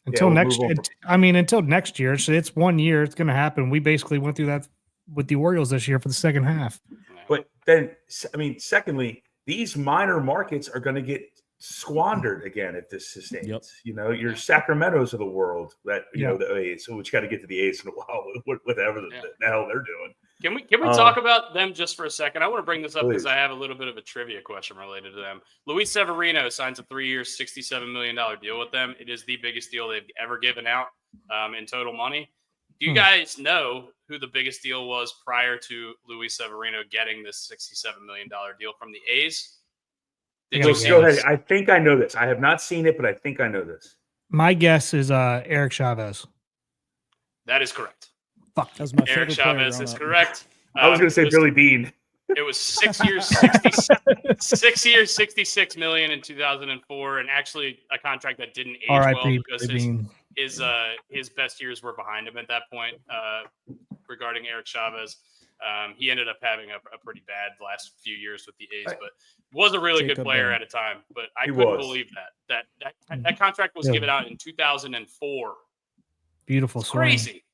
Until we'll next, move on until next year. So it's 1 year. It's going to happen. We basically went through that with the Orioles this year for the second half. But then, I mean, secondly, these minor markets are going to get squandered again if this sustains. Yep. You know, your Sacramento's of the world that, you Yeah. know, the A's. So we got to get to the A's in a while, whatever the hell they're doing. Can we talk about them just for a second? I want to bring this up because Please. I have a little bit of a trivia question related to them. Luis Severino signs a 3-year, $67 million deal with them. It is the biggest deal they've ever given out in total money. Do you guys know who the biggest deal was prior to Luis Severino getting this $67 million deal from the A's? Did you see Go this? ahead. I think I know this. I have not seen it, but I think I know this. My guess is Eric Chavez. That is correct. Fuck. That was my Eric favorite player Chavez growing is up. correct. I was going to say it was- Billy Bean. It was 6 years, 66 million in 2004, and actually a contract that didn't age well R.I.P. because his best years were behind him at that point. Regarding Eric Chavez, he ended up having a pretty bad last few years with the A's, but was a really good Jacob player Bell. at a time. But I He couldn't was. believe that contract was Yeah. given out in 2004. Beautiful It's swing. crazy.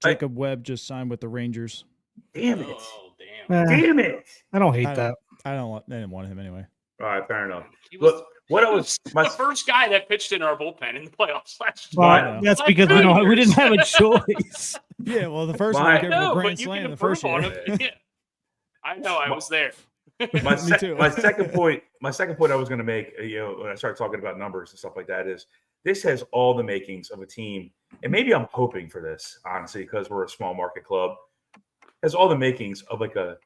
Jacob Webb just signed with the Rangers. Damn it. Oh damn! Damn it. I don't hate I that. I didn't want him anyway. All right, fair enough. He was, What I he was was the first guy that pitched in our bullpen in the playoffs last year. Well, that's Like because we 2 didn't have a choice. Yeah, well, the first My- one I gave him a know, grand but you slam can the first improve year. on him. Yeah. I know, I was there. my, Me too. my second point I was going to make, when I started talking about numbers and stuff like that, is this has all the makings of a team, and maybe I'm hoping for this, honestly, because we're a small market club. Has all the makings of like a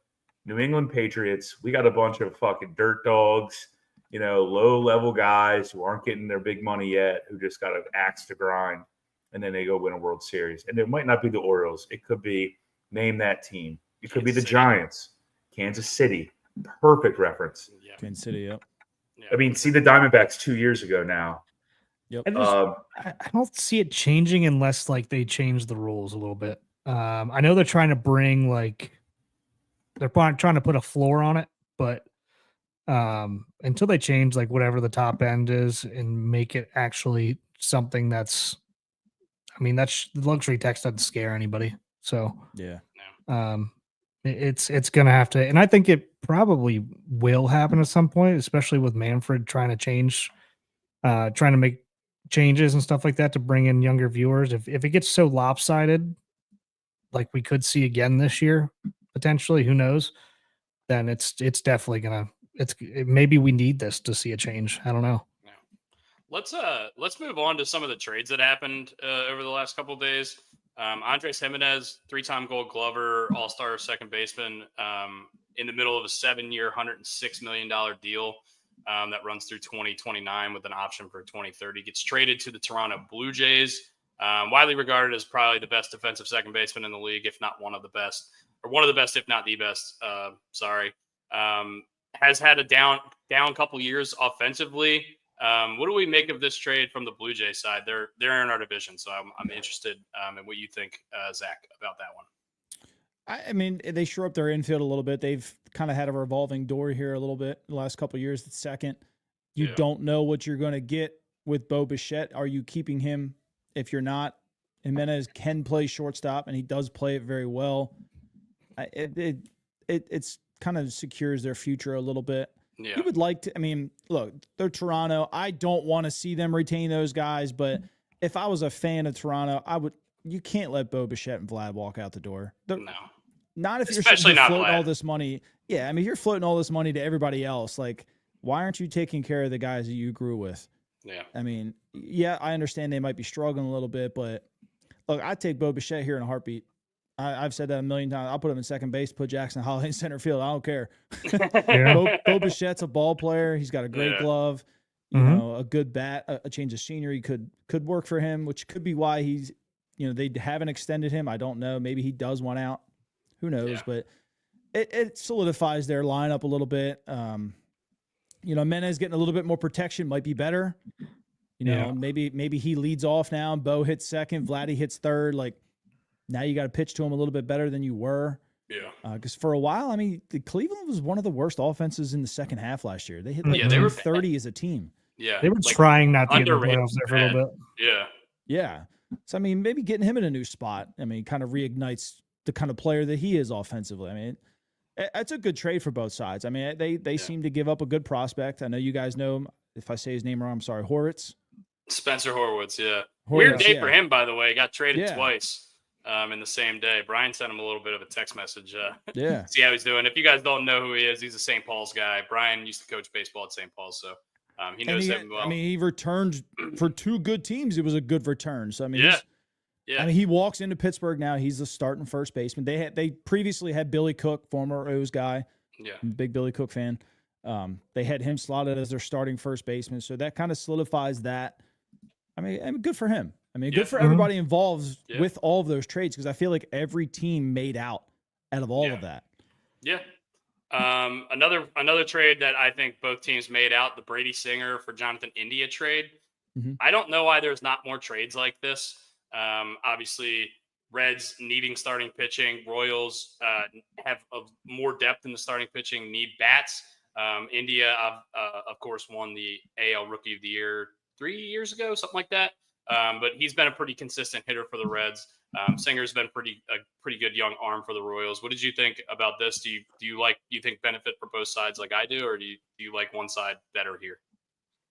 New England Patriots. We got a bunch of fucking dirt dogs, low level guys who aren't getting their big money yet, who just got an axe to grind, and then they go win a World Series. And it might not be the Orioles. It could be, name that team. It could be the Kansas City. Giants, Kansas City. Perfect reference. Yeah. Kansas City, yep. I mean, see the Diamondbacks 2 years ago now. Yep. I just- I don't see it changing unless like they change the rules a little bit. I know they're trying to bring they're trying to put a floor on it, but until they change like whatever the top end is and make it actually something that's, that's luxury tax doesn't scare anybody. So Yeah. it's gonna have to, and I think it probably will happen at some point, especially with Manfred trying to make changes and stuff like that to bring in younger viewers. If it gets so lopsided, like we could see again this year, potentially, who knows? Then it's definitely gonna. Maybe we need this to see a change. I don't know. Let's move on to some of the trades that happened over the last couple of days. Andres Jimenez, 3-time Gold Glover, All-Star second baseman, in the middle of a 7-year, $106 million deal that runs through 2029 with an option for 2030. Gets traded to the Toronto Blue Jays, widely regarded as probably the best defensive second baseman in the league, if not one of the best, if not the best. Has had a down couple years offensively. What do we make of this trade from the Blue Jays side? They're in our division, so I'm interested in what you think, Zach, about that one. I mean, they shore up their infield a little bit. They've kind of had a revolving door here a little bit the last couple of years. The second, you don't know what you're going to get with Bo Bichette. Are you keeping him? If you're not, Jimenez can play shortstop, and he does play it very well. It's kind of secures their future a little bit. Yeah. You would like to. I mean, look, they're Toronto. I don't want to see them retain those guys, but if I was a fan of Toronto, I would. you can't let Bo Bichette and Vlad walk out the door. No. Not if Especially you're not floating Vlad. all this money. Yeah, I mean, you're floating all this money to everybody else. Like, why aren't you taking care of the guys that you grew with? Yeah. I mean, yeah, I understand they might be struggling a little bit, but look, I'd take Bo Bichette here in a heartbeat. I've said that a million times. I'll put him in second base, put Jackson Holliday in center field. I don't care. Yeah. Bo Bichette's a ball player. He's got a great Yeah. glove, you Mhm. know, a good bat, a change of scenery could work for him, which could be why he's, you know, they haven't extended him. I don't know. Maybe he does want out. Who knows? Yeah. But it solidifies their lineup a little bit. You know, Menez getting a little bit more protection might be better. You know, Yeah. maybe he leads off now. Bo hits second. Vladdy hits third. Like, now you got to pitch to him a little bit better than you were. Yeah. Because for a while, I mean, the Cleveland was one of the worst offenses in the second half last year. They hit like Yeah, they were 30 as a team. Yeah. They were like, trying not to get in the underrated playoffs there for a little bit. Yeah. Yeah. So, I mean, maybe getting him in a new spot, I mean, kind of reignites the kind of player that he is offensively. I mean, it's a good trade for both sides. I mean, they seem to give up a good prospect. I know you guys know him. If I say his name wrong, I'm sorry. Horwitz. Spencer Horwitz, yeah. Weird Horwitz, day yeah. for him, by the way. Got traded Yeah. twice in the same day. Brian sent him a little bit of a text message. Yeah. See how he's doing. If you guys don't know who he is, he's a St. Paul's guy. Brian used to coach baseball at St. Paul's, so he knows him well. I mean, he returned for two good teams. It was a good return. So, I mean, Yeah. Yeah. I mean, he walks into Pittsburgh now. He's the starting first baseman. They previously had Billy Cook, former O's guy. Yeah. I'm a big Billy Cook fan. They had him slotted as their starting first baseman. So that kind of solidifies that. I mean, good for him. I mean, Yeah. good for everybody involved Yeah. with all of those trades, because I feel like every team made out of all Yeah. of that. Yeah. Another trade that I think both teams made out, the Brady Singer for Jonathan India trade. Mhm. I don't know why there's not more trades like this. Obviously, Reds needing starting pitching. Royals have more depth in the starting pitching, need bats. India, of course, won the AL Rookie of the Year 3 years ago, something like that. But he's been a pretty consistent hitter for the Reds. Singer's been a pretty good young arm for the Royals. What did you think about this? Do you think benefit for both sides like I do, or do you like one side better here?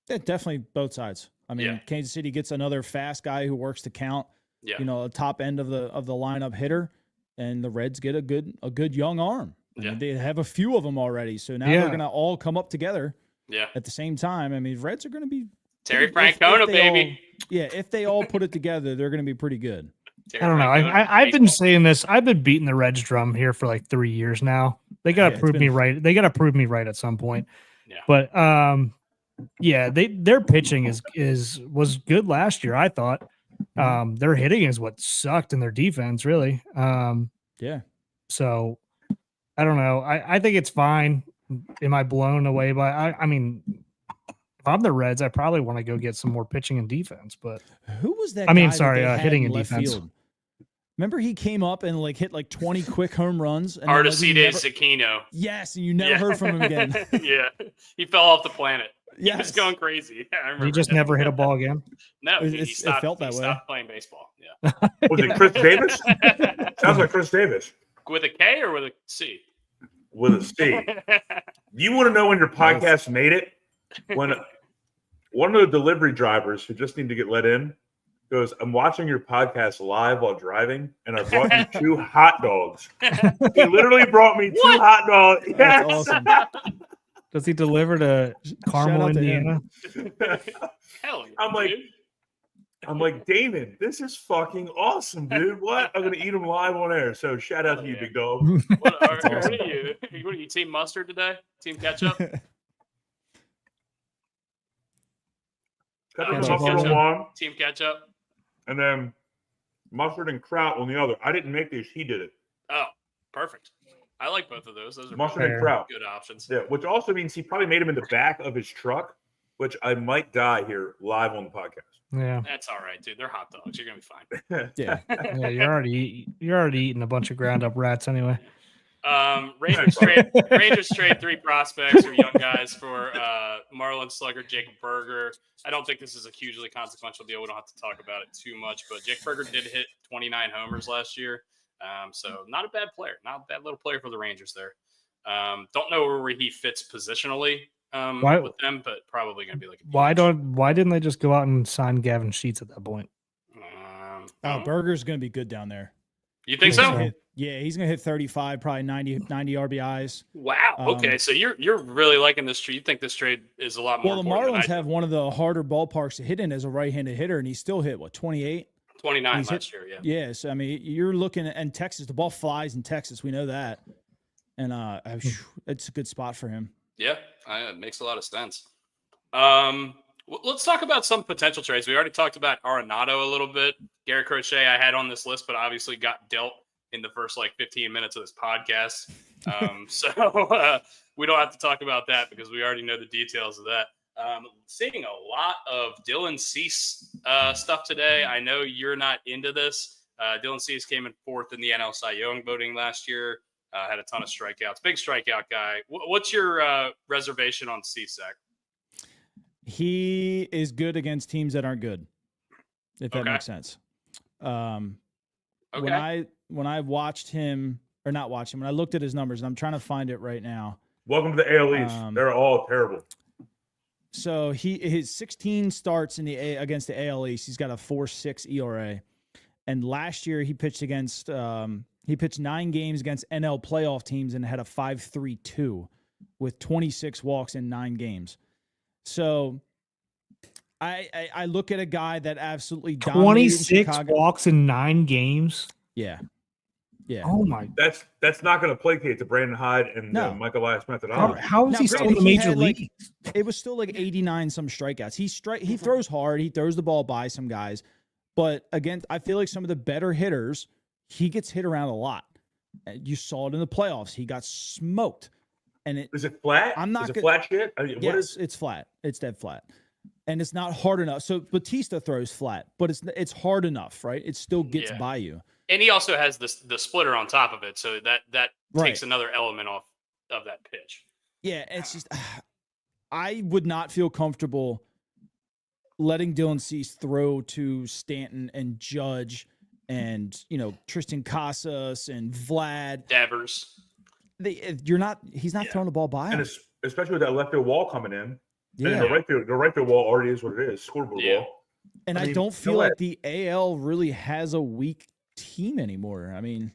Yeah, definitely both sides. I mean, Yeah. Kansas City gets another fast guy who works to count. Yeah. You know, a top end of the lineup hitter, and the Reds get a good young arm. I mean, Yeah. they have a few of them already, so now Yeah. they're going to all come up together Yeah. at the same time. I mean, Reds are going to be Terry if Francona, they baby. if they all put it together, they're going to be pretty good. Terry I don't know. Francona, I've been baseball. saying this. I've been beating the Reds drum here for like 3 years now. They Yeah, gotta it's prove me been- right. They gotta prove me right at some point. Yeah. But yeah, their pitching was good last year, I thought. Their hitting is what sucked, and their defense really. Yeah. So I don't know. I think it's fine. Am I blown away by? I mean, if I'm the Reds, I probably want to go get some more pitching and defense. But Who was that? I mean, guy that sorry, they had hitting in and left defense. field? Remember, he came up and like hit like 20 quick home runs. And then, like, we Artacide never- Zucchino. Yes, and you never heard from him again. Yeah. He fell off the planet. He was Yes. going crazy. I remember he just that. never hit a ball again. No, It- he it stopped, felt that he way. stopped playing baseball. Yeah. Was it Chris Davis? Sounds like Chris Davis With a K or with a C? with a C. You want to know when your podcast made it? When one of the delivery drivers who just need to get let in goes, "I'm watching your podcast live while driving, and I brought you 2 hot dogs." He literally brought me 2 What? hot dogs. That's Yes. awesome. Does he deliver to Carmel, out to him. Indiana? Hell yeah. I'm like, dude. I'm like, Damon, this is fucking awesome, dude. What? I'm gonna eat them live on air. So shout out to you, Yeah. big dog. What That's are awesome. you? What are you, Team Mustard today? Team Ketchup? Cut Oh, the Ketchup mustard also. on one, Team Ketchup? and then mustard and kraut on the other. I didn't make these. He did it. Oh, perfect. I like both of those. Those are Mustard both and Fair. kraut. good options. Yeah, which also means he probably made them in the back of his truck, which I might die here live on the podcast. Yeah, That's all right, dude. They're hot dogs. You're gonna be fine. Yeah. yeah. You're already eating a bunch of ground up rats anyway. Rangers trade 3 prospects or young guys for Marlon Slugger, Jacob Berger. I don't think this is a hugely consequential deal. We don't have to talk about it too much, but Jake Berger did hit 29 homers last year. So not a bad player, not a bad little player for the Rangers there. Don't know where he fits positionally Why- with them, but probably going to be like a Why DH. didn't they just go out and sign Gavin Sheets at that point? Oh, Burger's going to be good down there. You think He's so? gonna he's going to hit 35, probably 90 RBIs. Wow. Okay, so you're really liking this trade. You think this trade is a lot more Well, the important than I Marlins do. have one of the harder ballparks to hit in as a right-handed hitter, and he still hit, 28? 29 he's last year, yeah. Yeah, so, I mean, you're looking at – and Texas, the ball flies in Texas. We know that. And it's a good spot for him. Yeah, it makes a lot of sense. Let's talk about some potential trades. We already talked about Arenado a little bit. Garrett Crochet I had on this list, but obviously got dealt in the first 15 minutes of this podcast. So we don't have to talk about that because we already know the details of that. Seeing a lot of Dylan Cease stuff today. I know you're not into this. Dylan Cease came in 4th in the NL Cy Young voting last year. Had a ton of strikeouts. Big strikeout guy. What's your reservation on Cease, Zach? He is good against teams that aren't good, if that Okay. makes sense. Okay. When I watched him, or not watched him, when I looked at his numbers, and I'm trying to find it right now. Welcome to the AL East. They're all terrible. So his 16 starts against the AL East, he's got a 4.6 ERA. And last year he pitched 9 games against NL playoff teams and had a 5.32 with 26 walks in 9 games. So I look at a guy that absolutely dominated 26 Chicago. walks in 9 games. Yeah. Oh my! That's not going to placate to Brandon Hyde and No. Michael Elias methodology. How is Now, he still in granted, the he major had, leagues? It was still 89 some strikeouts. He throws hard. He throws the ball by some guys. But again, I feel like some of the better hitters, he gets hit around a lot. You saw it in the playoffs. He got smoked. And Is it flat? I'm not Is it gonna- flat shit? I mean, yes, what is? it's flat. It's dead flat. And it's not hard enough. So Batista throws flat, but it's hard enough, right? It still gets Yeah. by you. And he also has the splitter on top of it, so that Right. takes another element off of that pitch. Yeah, it's just I would not feel comfortable letting Dylan Cease throw to Stanton and Judge and Tristan Casas and Vlad. Devers. He's not throwing the ball by him. And especially with that left field wall coming in. Yeah. And the right field wall already is what it is. Scoreboard Yeah. wall. And I I mean, don't feel go like ahead. the AL really has a weak team anymore. I mean,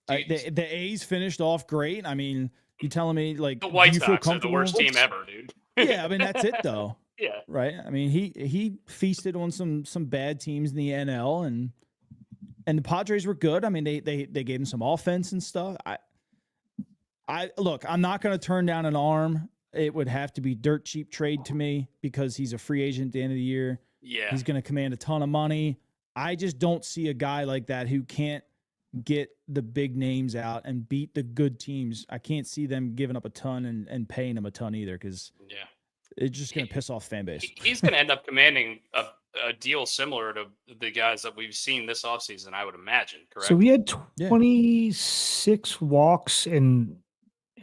the A's finished off great. I mean, you telling me The do White you feel Sox are the comfortable? worst team ever, dude. Yeah, I mean that's it though. Yeah. Right. I mean, he feasted on some bad teams in the NL, and the Padres were good. I mean, they gave him some offense and stuff. I look, I'm not going to turn down an arm. It would have to be dirt cheap trade to me because he's a free agent at the end of the year. Yeah. He's going to command a ton of money. I just don't see a guy like that who can't get the big names out and beat the good teams. I can't see them giving up a ton and paying him a ton either because Yeah. it's just going to piss off fan base. He's going to end up commanding a deal similar to the guys that we've seen this offseason, I would imagine, correct? So we had Yeah. 26 walks in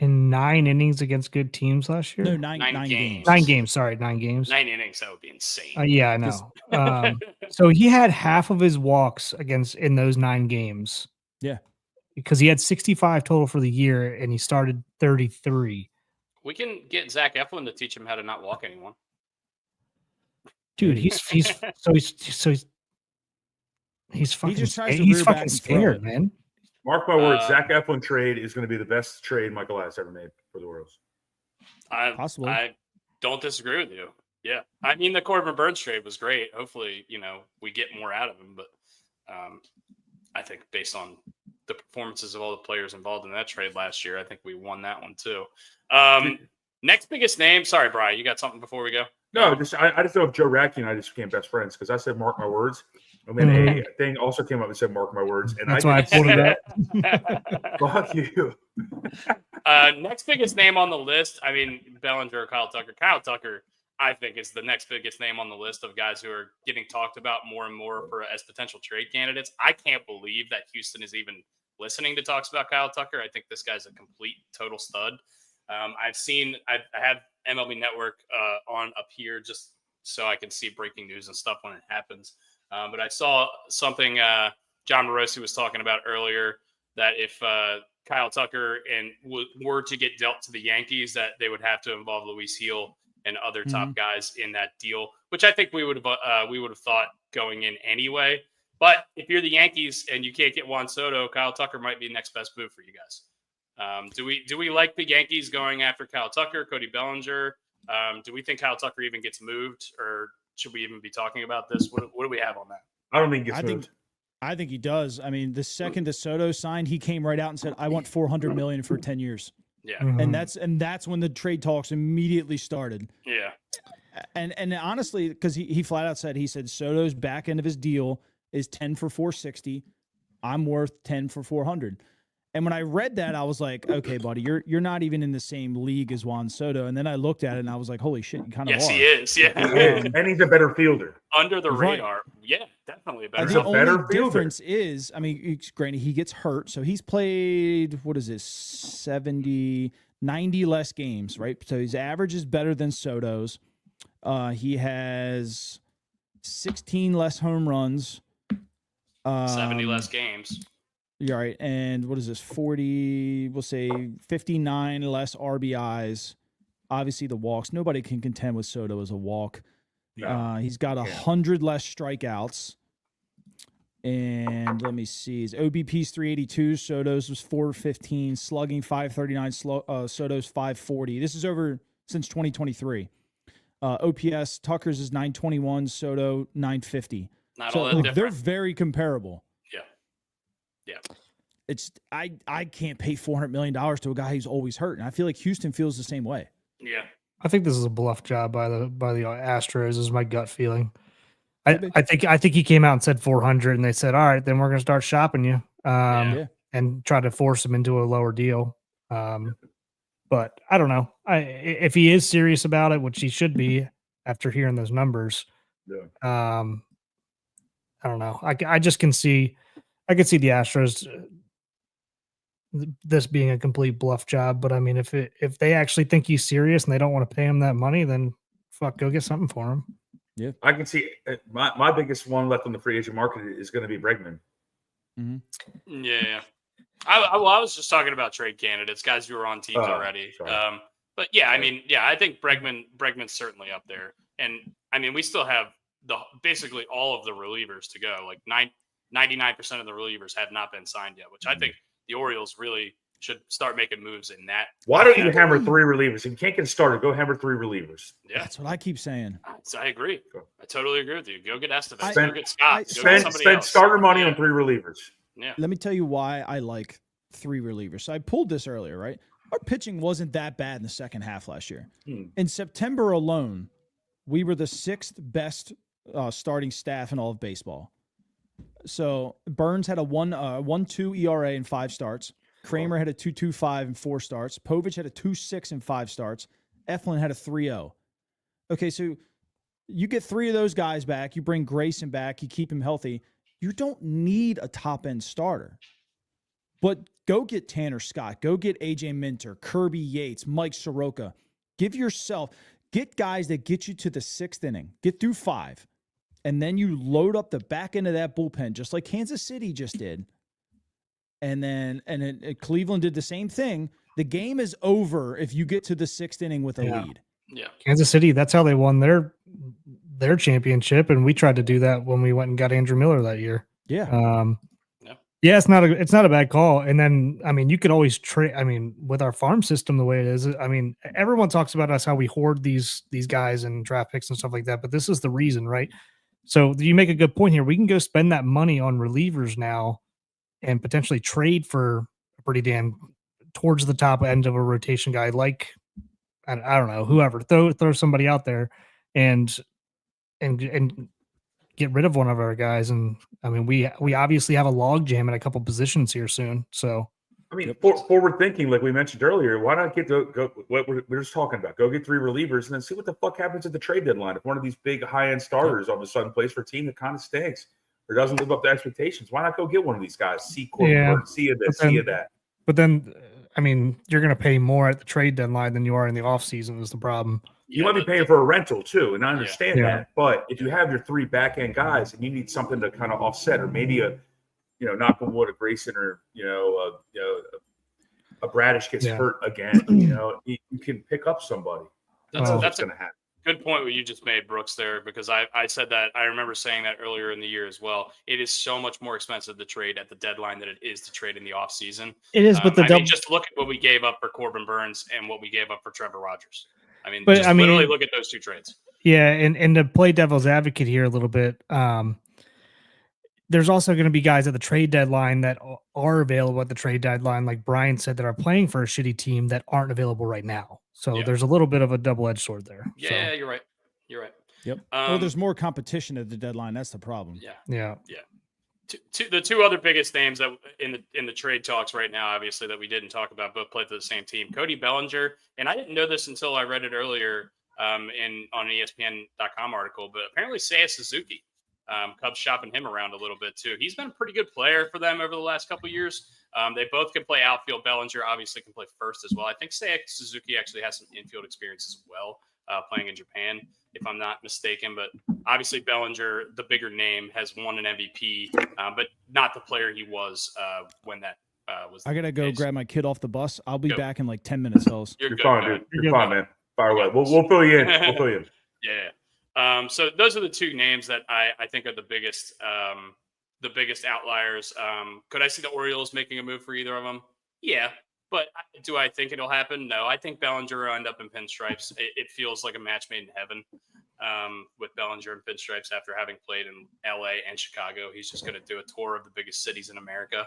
9 innings against good teams last year. No, nine Nine games. 9 games. Sorry, 9 games. 9 innings, that would be insane. Yeah, I know. So he had half of his walks in those 9 games. Yeah. Because he had 65 total for the year and he started 33. We can get Zach Eflin to teach him how to not walk anyone. Dude, he's fucking just tries to he's rear back fucking and throw scared, it. man. Mark my words, Uh, Zach Eflin trade is going to be the best trade Michael Elias ever made for the Orioles. Possibly. I don't disagree with you. Yeah. I mean, the Corbin Burns trade was great. Hopefully, we get more out of him. But I think based on the performances of all the players involved in that trade last year, I think we won that one too. Next biggest name. Sorry, Brian, you got something before we go? No, I just know if Joe Radke and I just became best friends because I said mark my words. And then a thing also came up and said mark my words. And That's why I pulled it up. Fuck you. Next biggest name on the list. I mean, Bellinger or Kyle Tucker. Kyle Tucker, I think, is the next biggest name on the list of guys who are getting talked about more and more as potential trade candidates. I can't believe that Houston is even listening to talks about Kyle Tucker. I think this guy's a complete, total stud. I have MLB Network on up here just so I can see breaking news and stuff when it happens. But I saw something John Morosi was talking about earlier that if Kyle Tucker were to get dealt to the Yankees, that they would have to involve Luis Heel and other top guys in that deal, which I think we would have thought going in anyway. But if you're the Yankees and you can't get Juan Soto, Kyle Tucker might be the next best move for you guys. Do we like the Yankees going after Kyle Tucker, Cody Bellinger? Do we think Kyle Tucker even gets moved, or should we even be talking about this? What do we have on that? I don't think he gets moved. I think he does. I mean, the second DeSoto signed, he came right out and said, "I want $400 million for 10 years." Yeah, and that's when the trade talks immediately started. Yeah, and honestly, because he flat out said, he said Soto's back end of his deal is 10 for 460. I'm worth 10 for 400. And when I read that, I was like, okay, buddy, you're not even in the same league as Juan Soto. And then I looked at it and I was like, holy shit, you kind of yes, are. he is. Yeah, And he's a better fielder. Under the Right. radar. Yeah, definitely a better. He's The a only better fielder. difference is, I mean, granted, he gets hurt. So he's played, 90 less games, right? So his average is better than Soto's. He has 16 less home runs. 70 less games. Yeah, right. And what is this? 40, we'll say 59 less RBIs. Obviously, the walks. Nobody can contend with Soto as a walk. No. He's got 100 less strikeouts. And let me see. His OBP's 382. Soto's was 415. Slugging 539. Soto's 540. This is over since 2023. OPS, Tucker's is 921. Soto, 950. Not So all that like, they're different. very comparable. Yeah. It's I can't pay $400 million to a guy who's always hurt, and I feel like Houston feels the same way. Yeah. I think this is a bluff job by the Astros. Is my gut feeling. I think he came out and said 400, and they said, all right, then we're going to start shopping you, Yeah. and try to force him into a lower deal. But I don't know. If he is serious about it, which he should be after hearing those numbers. Yeah. I don't know. I just can see. I could see the Astros this being a complete bluff job, but I mean, if they actually think he's serious and they don't want to pay him that money, then fuck, go get something for him. Yeah, I can see my biggest one left on the free agent market is going to be Bregman. Yeah. I was just talking about trade candidates, guys who are on teams already. Sorry. But yeah, I mean, yeah, I think Bregman's certainly up there, and I mean, we still have basically all of the relievers to go. Like 99% of the relievers have not been signed yet, which I think the Orioles really should start making moves in that. Why don't you hammer 3 relievers? If you can't get started, go hammer 3 relievers. Yeah, that's what I keep saying. I agree. I totally agree with you. Go get Estevez. Spend- Go get Scott. Go get Spend somebody else. starter money on 3 relievers. Yeah. Let me tell you why I like 3 relievers. So I pulled this earlier, right? Our pitching wasn't that bad in the second half last year. In September alone, we were the 6th best starting staff in all of baseball. So Burns had a 1.2 ERA in 5 starts. Kramer had a 2.25 in 4 starts. Povich had a 2.6 in 5 starts. Eflin had a 3.0. Okay, so you get 3 of those guys back. You bring Grayson back. You keep him healthy. You don't need a top-end starter. But go get Tanner Scott. Go get A.J. Minter, Kirby Yates, Mike Soroka. Get guys that get you to the 6th inning. Get through 5. And then you load up the back end of that bullpen, just like Kansas City just did. And Cleveland did the same thing. The game is over if you get to the 6th inning with a lead. Yeah. Kansas City, that's how they won their championship, and we tried to do that when we went and got Andrew Miller that year. Yeah. Yeah, it's not a bad call. And then, I mean, you could always trade. I mean, with our farm system the way it is, I mean, everyone talks about us how we hoard these guys and draft picks and stuff like that. But this is the reason, right? So you make a good point here. We can go spend that money on relievers now, and potentially trade for a pretty damn towards the top end of a rotation guy, like I don't know, whoever. Throw somebody out there, and get rid of one of our guys. And I mean, we obviously have a log jam at a couple positions here soon. So I mean, forward thinking, like we mentioned earlier, why not go what we're just talking about? Go get 3 relievers and then see what the fuck happens at the trade deadline. If one of these big high-end starters all of a sudden plays for a team that kind of stinks or doesn't live up to expectations, why not go get one of these guys? See Corbin, see this, see that. But then, I mean, you're going to pay more at the trade deadline than you are in the offseason is the problem. You might be paying for a rental too, and I understand that. But if you have your 3 back end guys and you need something to kind of offset, or maybe knock on wood, a Grayson or a Bradish gets hurt again, you can pick up somebody. That's going to happen. Good point what you just made, Brooks, there, because I said that. I remember saying that earlier in the year as well. It is so much more expensive to trade at the deadline than it is to trade in the offseason. It is, but the I double. mean, just look at what we gave up for Corbin Burns and what we gave up for Trevor Rogers. I mean, But, just I mean- literally look at those two trades. Yeah, and to play devil's advocate here a little bit, there's also going to be guys at the trade deadline that are available at the trade deadline, like Brian said, that are playing for a shitty team that aren't available right now. So Yeah. there's a little bit of a double-edged sword there. Yeah, you're right. You're right. Yep. Well, there's more competition at the deadline. That's the problem. Yeah. Yeah. The two other biggest names that in the trade talks right now, obviously, that we didn't talk about, both play for the same team. Cody Bellinger, and I didn't know this until I read it earlier on an ESPN.com article, but apparently Seiya Suzuki, Cubs shopping him around a little bit too. He's been a pretty good player for them over the last couple of years. They both can play outfield. Bellinger obviously can play first as well. I think Seiya Suzuki actually has some infield experience as well, playing in Japan, if I'm not mistaken. But obviously Bellinger, the bigger name, has won an MVP, but not the player he was when that was. I gotta go case. grab my kid off the bus. I'll be Go. back in like 10 minutes, fellas. You're You're good, fine, man. dude. You're fine, man. Fire away. We'll fill you in. We'll fill you in. Yeah. So those are the two names that I think are the biggest outliers. Could I see the Orioles making a move for either of them? Yeah. But do I think it'll happen? No. I think Bellinger will end up in pinstripes. It feels like a match made in heaven with Bellinger in pinstripes after having played in LA and Chicago. He's just going to do a tour of the biggest cities in America.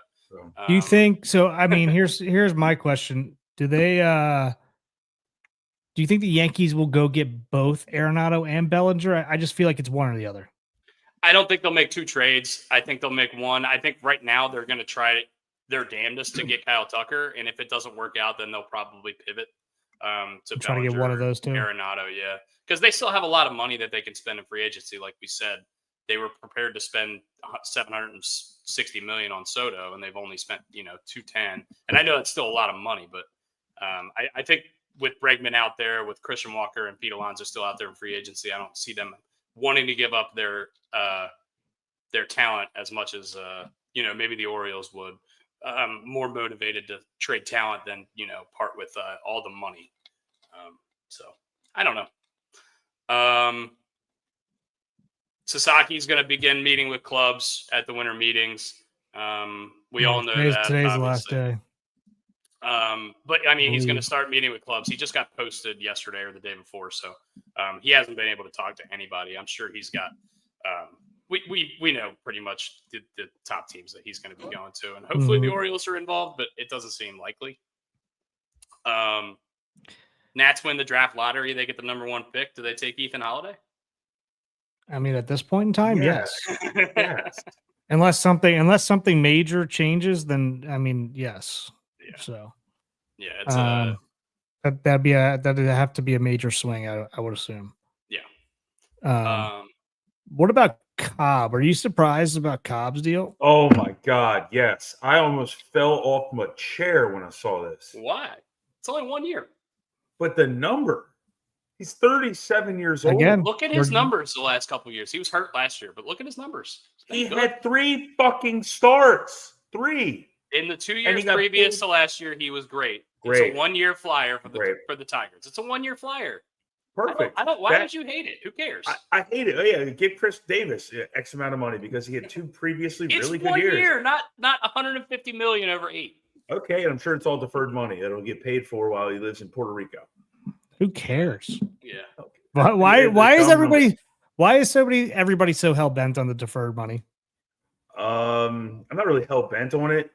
Do you think so? I mean, here's my question. Do you think the Yankees will go get both Arenado and Bellinger? I just feel like it's one or the other. I don't think they'll make two trades. I think they'll make one. I think right now they're going to try their damnedest to get Kyle Tucker, and if it doesn't work out, then they'll probably pivot to Try to get one of those two. Arenado, yeah, because they still have a lot of money that they can spend in free agency. Like we said, they were prepared to spend $760 million on Soto, and they've only spent $210. And I know that's still a lot of money, but I think with Bregman out there, with Christian Walker and Pete Alonso still out there in free agency, I don't see them wanting to give up their talent as much as maybe the Orioles would. More motivated to trade talent than part with all the money. So I don't know. Sasaki's going to begin meeting with clubs at the winter meetings. We all know that today's the last obviously. day. But I mean, he's going to start meeting with clubs. He just got posted yesterday or the day before, so he hasn't been able to talk to anybody. I'm sure he's got. We know pretty much the top teams that he's going to be going to, and hopefully the Orioles are involved, but it doesn't seem likely. Nats win the draft lottery; they get the number 1 pick. Do they take Ethan Holiday? I mean, at this point in time, yes. Yes. Unless something major changes, then I mean, yes. Yeah. So yeah, it's that'd have to be a major swing, I would assume. Yeah. What about Cobb? Are you surprised about Cobb's deal? Oh my God, yes. I almost fell off my chair when I saw this. Why? It's only 1 year. But the number, he's 37 years old. Again, Look at his numbers the last couple of years. He was hurt last year, but look at his numbers. He had 3 fucking starts. 3. In the 2 And years he got previous paid. to last year, he was great. Great. It's a 1-year flyer for Great. the Tigers. It's a 1-year flyer. Perfect. Why would you hate it? Who cares? I hate it. Oh yeah, give Chris Davis X amount of money because he had 2 previously it's really good 1 years. year, not $150 million over 8. Okay, and I'm sure it's all deferred money that'll get paid for while he lives in Puerto Rico. Who cares? Yeah. Why is everybody so hell bent on the deferred money? I'm not really hell bent on it.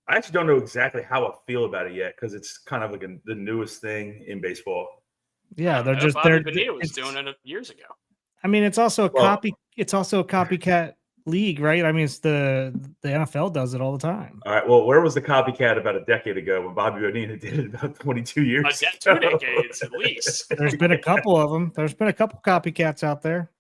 I actually don't know exactly how I feel about it yet because it's kind of like the newest thing in baseball. Yeah, they're just Bobby Bonilla was doing it years ago. I mean, it's also a copycat league, right? I mean, it's the NFL does it all the time. All right. Well, where was the copycat about a decade ago when Bobby Bonilla did it about 22 years? 2 decades at least. There's been a couple of them. There's been a couple copycats out there.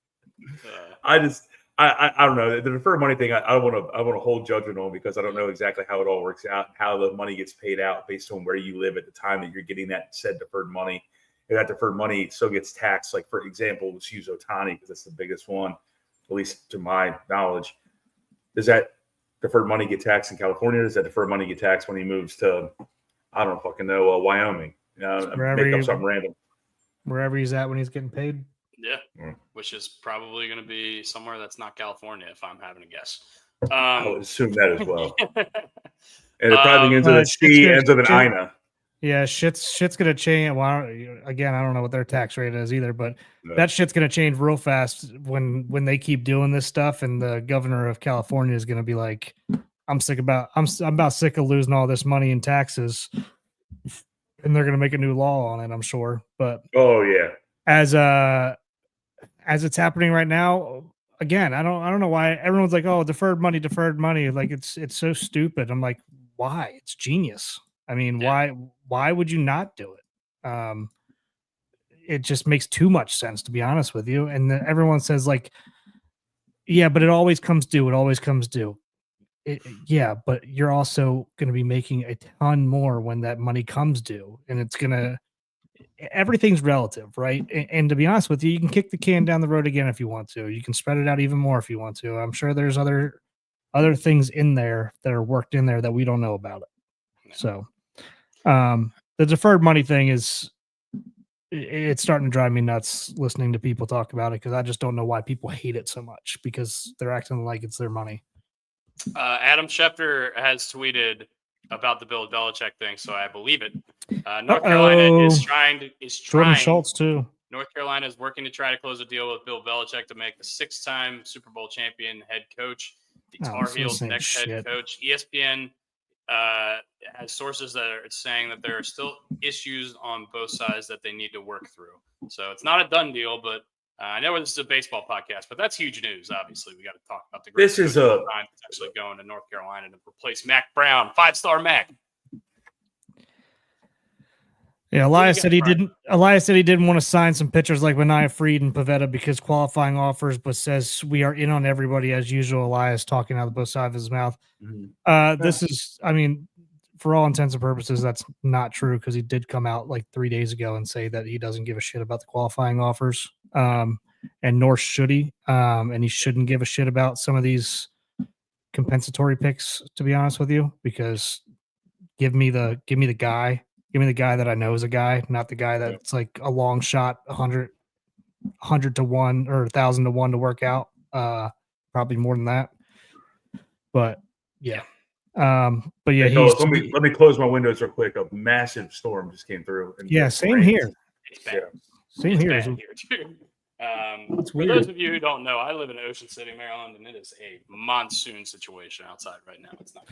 I don't know the deferred money thing. I want to hold judgment on because I don't know exactly how it all works out, how the money gets paid out based on where you live at the time that you're getting that said deferred money. And that deferred money still gets taxed. Like for example, let's use Ohtani because that's the biggest one, at least to my knowledge. Does that deferred money get taxed in California? Does that deferred money get taxed when he moves to, I don't fucking know, Wyoming? Make up something random. wherever he's at when he's getting paid. Yeah, Mm. which is probably going to be somewhere that's not California, if I'm having a guess. I would assume that as well. And it Um, probably ends with a shit's C, gonna- ends with an shit- INA. Yeah, shit's gonna change. Well, again, I don't know what their tax rate is either, but No. that shit's gonna change real fast when they keep doing this stuff, and the governor of California is gonna be like, I'm about sick of losing all this money in taxes, and they're gonna make a new law on it, I'm sure. But Oh yeah. as it's happening right now, again, I don't know why everyone's like, oh, deferred money. Like it's so stupid. I'm like, why? It's genius. I mean, Yeah. why would you not do it? It just makes too much sense, to be honest with you. And then everyone says like, yeah, but it always comes due. It always comes due. Yeah, but you're also going to be making a ton more when that money comes due, and it's gonna. Everything's relative, right? And to be honest with you, you can kick the can down the road again if you want to. You can spread it out even more if you want to. I'm sure there's other things in there that are worked in there that we don't know about it. Yeah. So, the deferred money thing it's starting to drive me nuts listening to people talk about it, because I just don't know why people hate it so much, because they're acting like it's their money. Adam Schefter has tweeted about the Bill Belichick thing, so I believe it. North Carolina is trying. Jordan Schultz too. North Carolina is working to try to close a deal with Bill Belichick to make the 6-time Super Bowl champion head coach the Oh, Tar so Heels' same next head shit. coach. ESPN has sources that are saying that there are still issues on both sides that they need to work through. So it's not a done deal, but I know this is a baseball podcast, but that's huge news. Obviously, we got to talk about the great This is coach of a- all time that's actually going to North Carolina to replace Mac Brown, 5-star Mac. Yeah, What do Elias you said got, he Brian? didn't. Elias said he didn't want to sign some pitchers like Mania Freed and Pavetta because qualifying offers, but says we are in on everybody as usual. Elias talking out of both sides of his mouth. This is, I mean, for all intents and purposes, that's not true, because he did come out like 3 days ago and say that he doesn't give a shit about the qualifying offers. And nor should he. And he shouldn't give a shit about some of these compensatory picks, to be honest with you, because give me the guy. Give me the guy that I know is a guy, not the guy that's like a long shot, 100 to 1 or 1,000 to 1 to work out. Probably more than that. But yeah. But yeah, Hey, he's fellas, let me close my windows real quick. A massive storm just came through. And yeah, it same rains. here. It's bad. Yeah. Same It's here. bad here too. For weird. those of you who don't know, I live in Ocean City, Maryland, and it is a monsoon situation outside right now. It's not.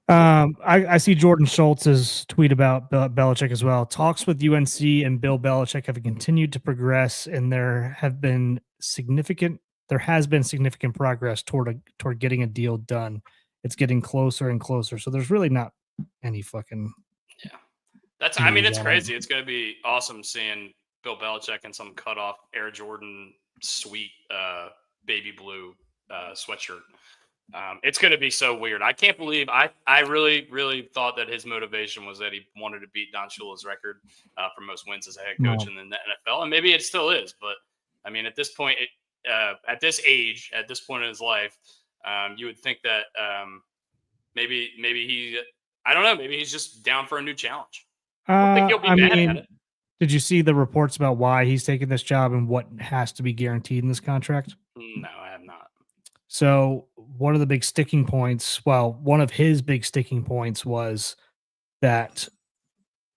I see Jordan Schultz's tweet about Belichick as well. Talks with UNC and Bill Belichick have continued to progress, and there has been significant progress toward getting a deal done. It's getting closer and closer. So there's really not any fucking. That's. I mean, news it's on it. crazy. It's going to be awesome seeing Bill Belichick in some cut off Air Jordan sweet baby blue sweatshirt. It's going to be so weird. I can't believe I really, really thought that his motivation was that he wanted to beat Don Shula's record for most wins as a head coach in the NFL. And maybe it still is. But I mean, at this point, at this age, at this point in his life, you would think that maybe he, I don't know, maybe he's just down for a new challenge. I don't think he'll be mad at it. Did you see the reports about why he's taking this job and what has to be guaranteed in this contract? No, I have not. So one of the big sticking points, one of his big sticking points was that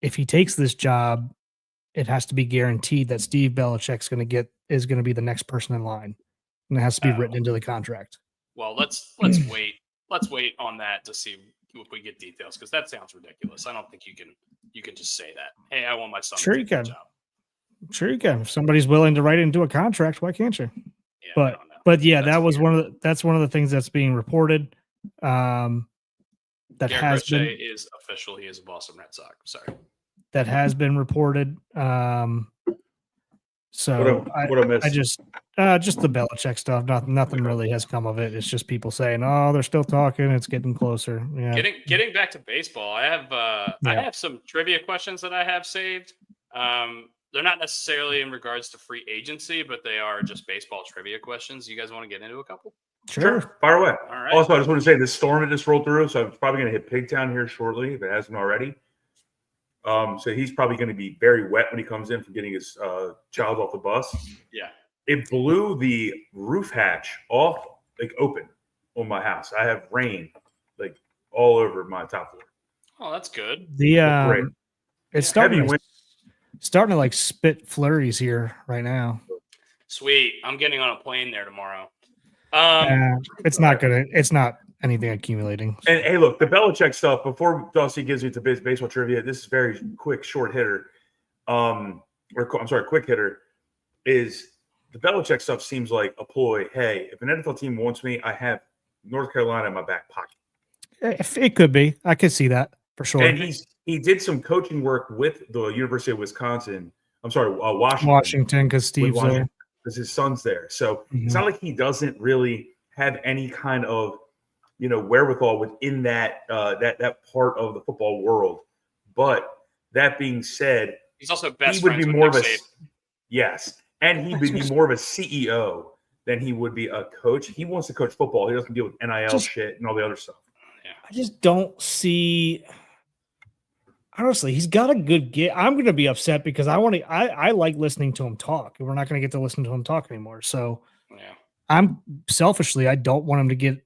if he takes this job, it has to be guaranteed that Steve Belichick's is going to be the next person in line, and it has to be written into the contract. Well, let's wait. Let's wait on that to see if we get details, because that sounds ridiculous. I don't think you can just say that. Hey, I want my son. Sure to you take the can. job. Sure you can. If somebody's willing to write it into a contract, why can't you? Yeah, I But don't know. but yeah, That's that was weird. that's one of the things that's being reported. That Garrett has Crochet been is official. He is a Boston Red Sox. Sorry. that has been reported. So What I missed? I just the Belichick stuff. Nothing really has come of it. It's just people saying, "Oh, they're still talking. It's getting closer." Yeah. Getting back to baseball, I have some trivia questions that I have saved. They're not necessarily in regards to free agency, but they are just baseball trivia questions. You guys want to get into a couple? Sure, fire away. All right. Also, I just want to say this storm that just rolled through, so I'm probably going to hit Pigtown here shortly if it hasn't already. So he's probably going to be very wet when he comes in from getting his child off the bus. Yeah. It blew the roof hatch off, like open on my house. I have rain like all over my top floor. Oh, that's good. The Great. it's Heavy starting to, wind. starting to like spit flurries here right now. Sweet. I'm getting on a plane there tomorrow. It's not gonna. It's not anything accumulating. And hey, look, the Belichick stuff. Before Dusty gives you to baseball trivia, this is very quick, short hitter. Quick hitter is the Belichick stuff. Seems like a ploy. Hey, if an NFL team wants me, I have North Carolina in my back pocket. It could be. I could see that for sure. And he did some coaching work with the University of Wisconsin. Washington. Washington, because Steve's there. Because his son's there. So it's not like he doesn't really have any kind of wherewithal within that that part of the football world. But that being said, he's also best he would friends be with more Nick of a Saban. yes, and he would be more of a CEO than he would be a coach. He wants to coach football. He doesn't deal with NIL shit and all the other stuff. I just don't see. Honestly, he's got a good get. I'm going to be upset because I like listening to him talk, and we're not going to get to listen to him talk anymore. So, Yeah. I'm selfishly, I don't want him to get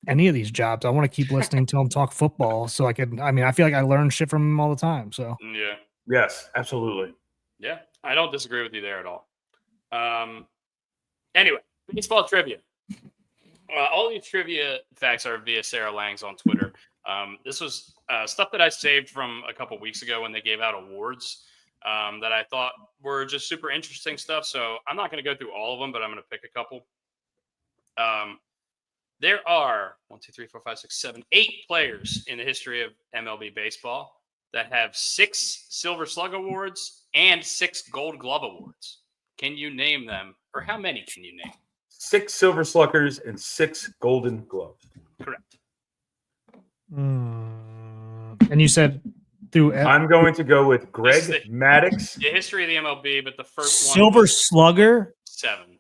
any of these jobs. I want to keep listening to him talk football, so I can. I mean, I feel like I learn shit from him all the time. So, Yeah. Yes, absolutely. Yeah. I don't disagree with you there at all. Anyway, baseball trivia. All these trivia facts are via Sarah Langs on Twitter. This was stuff that I saved from a couple weeks ago when they gave out awards that I thought were just super interesting stuff. So I'm not going to go through all of them, but I'm going to pick a couple. There are 8 players in the history of MLB baseball that have 6 Silver Slug Awards and 6 Gold Glove Awards. Can you name them, or how many can you name? 6 Silver Sluggers and 6 Golden Gloves. Correct. and you said through I'm going to go with Greg This is Maddux. The history of the MLB, but the first one Silver was Slugger. 7.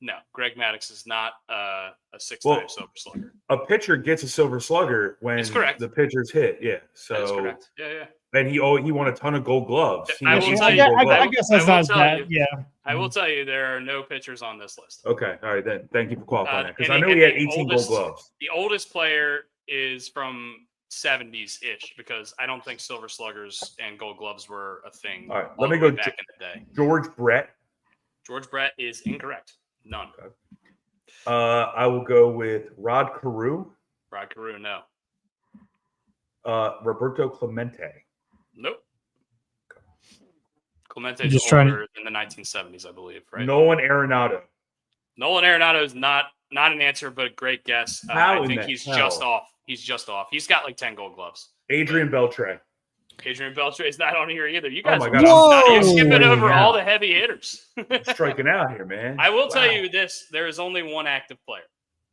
No, Greg Maddux is not a 6-time Silver Slugger. A pitcher gets a Silver Slugger when That's correct. the pitcher's hit. Yeah, so That is correct. Yeah. and he won a ton of Gold Gloves. He I won will 18 tell you- Gold I Gloves. guess that's I will not as tell bad. you. Yeah. I will tell you there are no pitchers on this list. Okay, all right then. Thank you for qualifying that because I and know the- he had and the 18 oldest- Gold Gloves. The oldest player is from 70s-ish because I don't think Silver Sluggers and Gold Gloves were a thing. All right, all let me the go way back in the day. George Brett. George Brett is incorrect. None. Okay. I will go with Rod Carew. Rod Carew, no. Roberto Clemente. Nope. Clemente I'm is just trying to- older in the 1970s, I believe, right? Nolan Arenado. Nolan Arenado is not an answer, but a great guess. How I in think the he's hell? just off. He's just off. He's got like 10 Gold Gloves. Adrian Beltre. Adrian Beltre is not on here either. You Oh guys my are God, you're I'm skipping striking over out. all the heavy hitters. Striking out here, man. I will tell Wow. you this: there is only one active player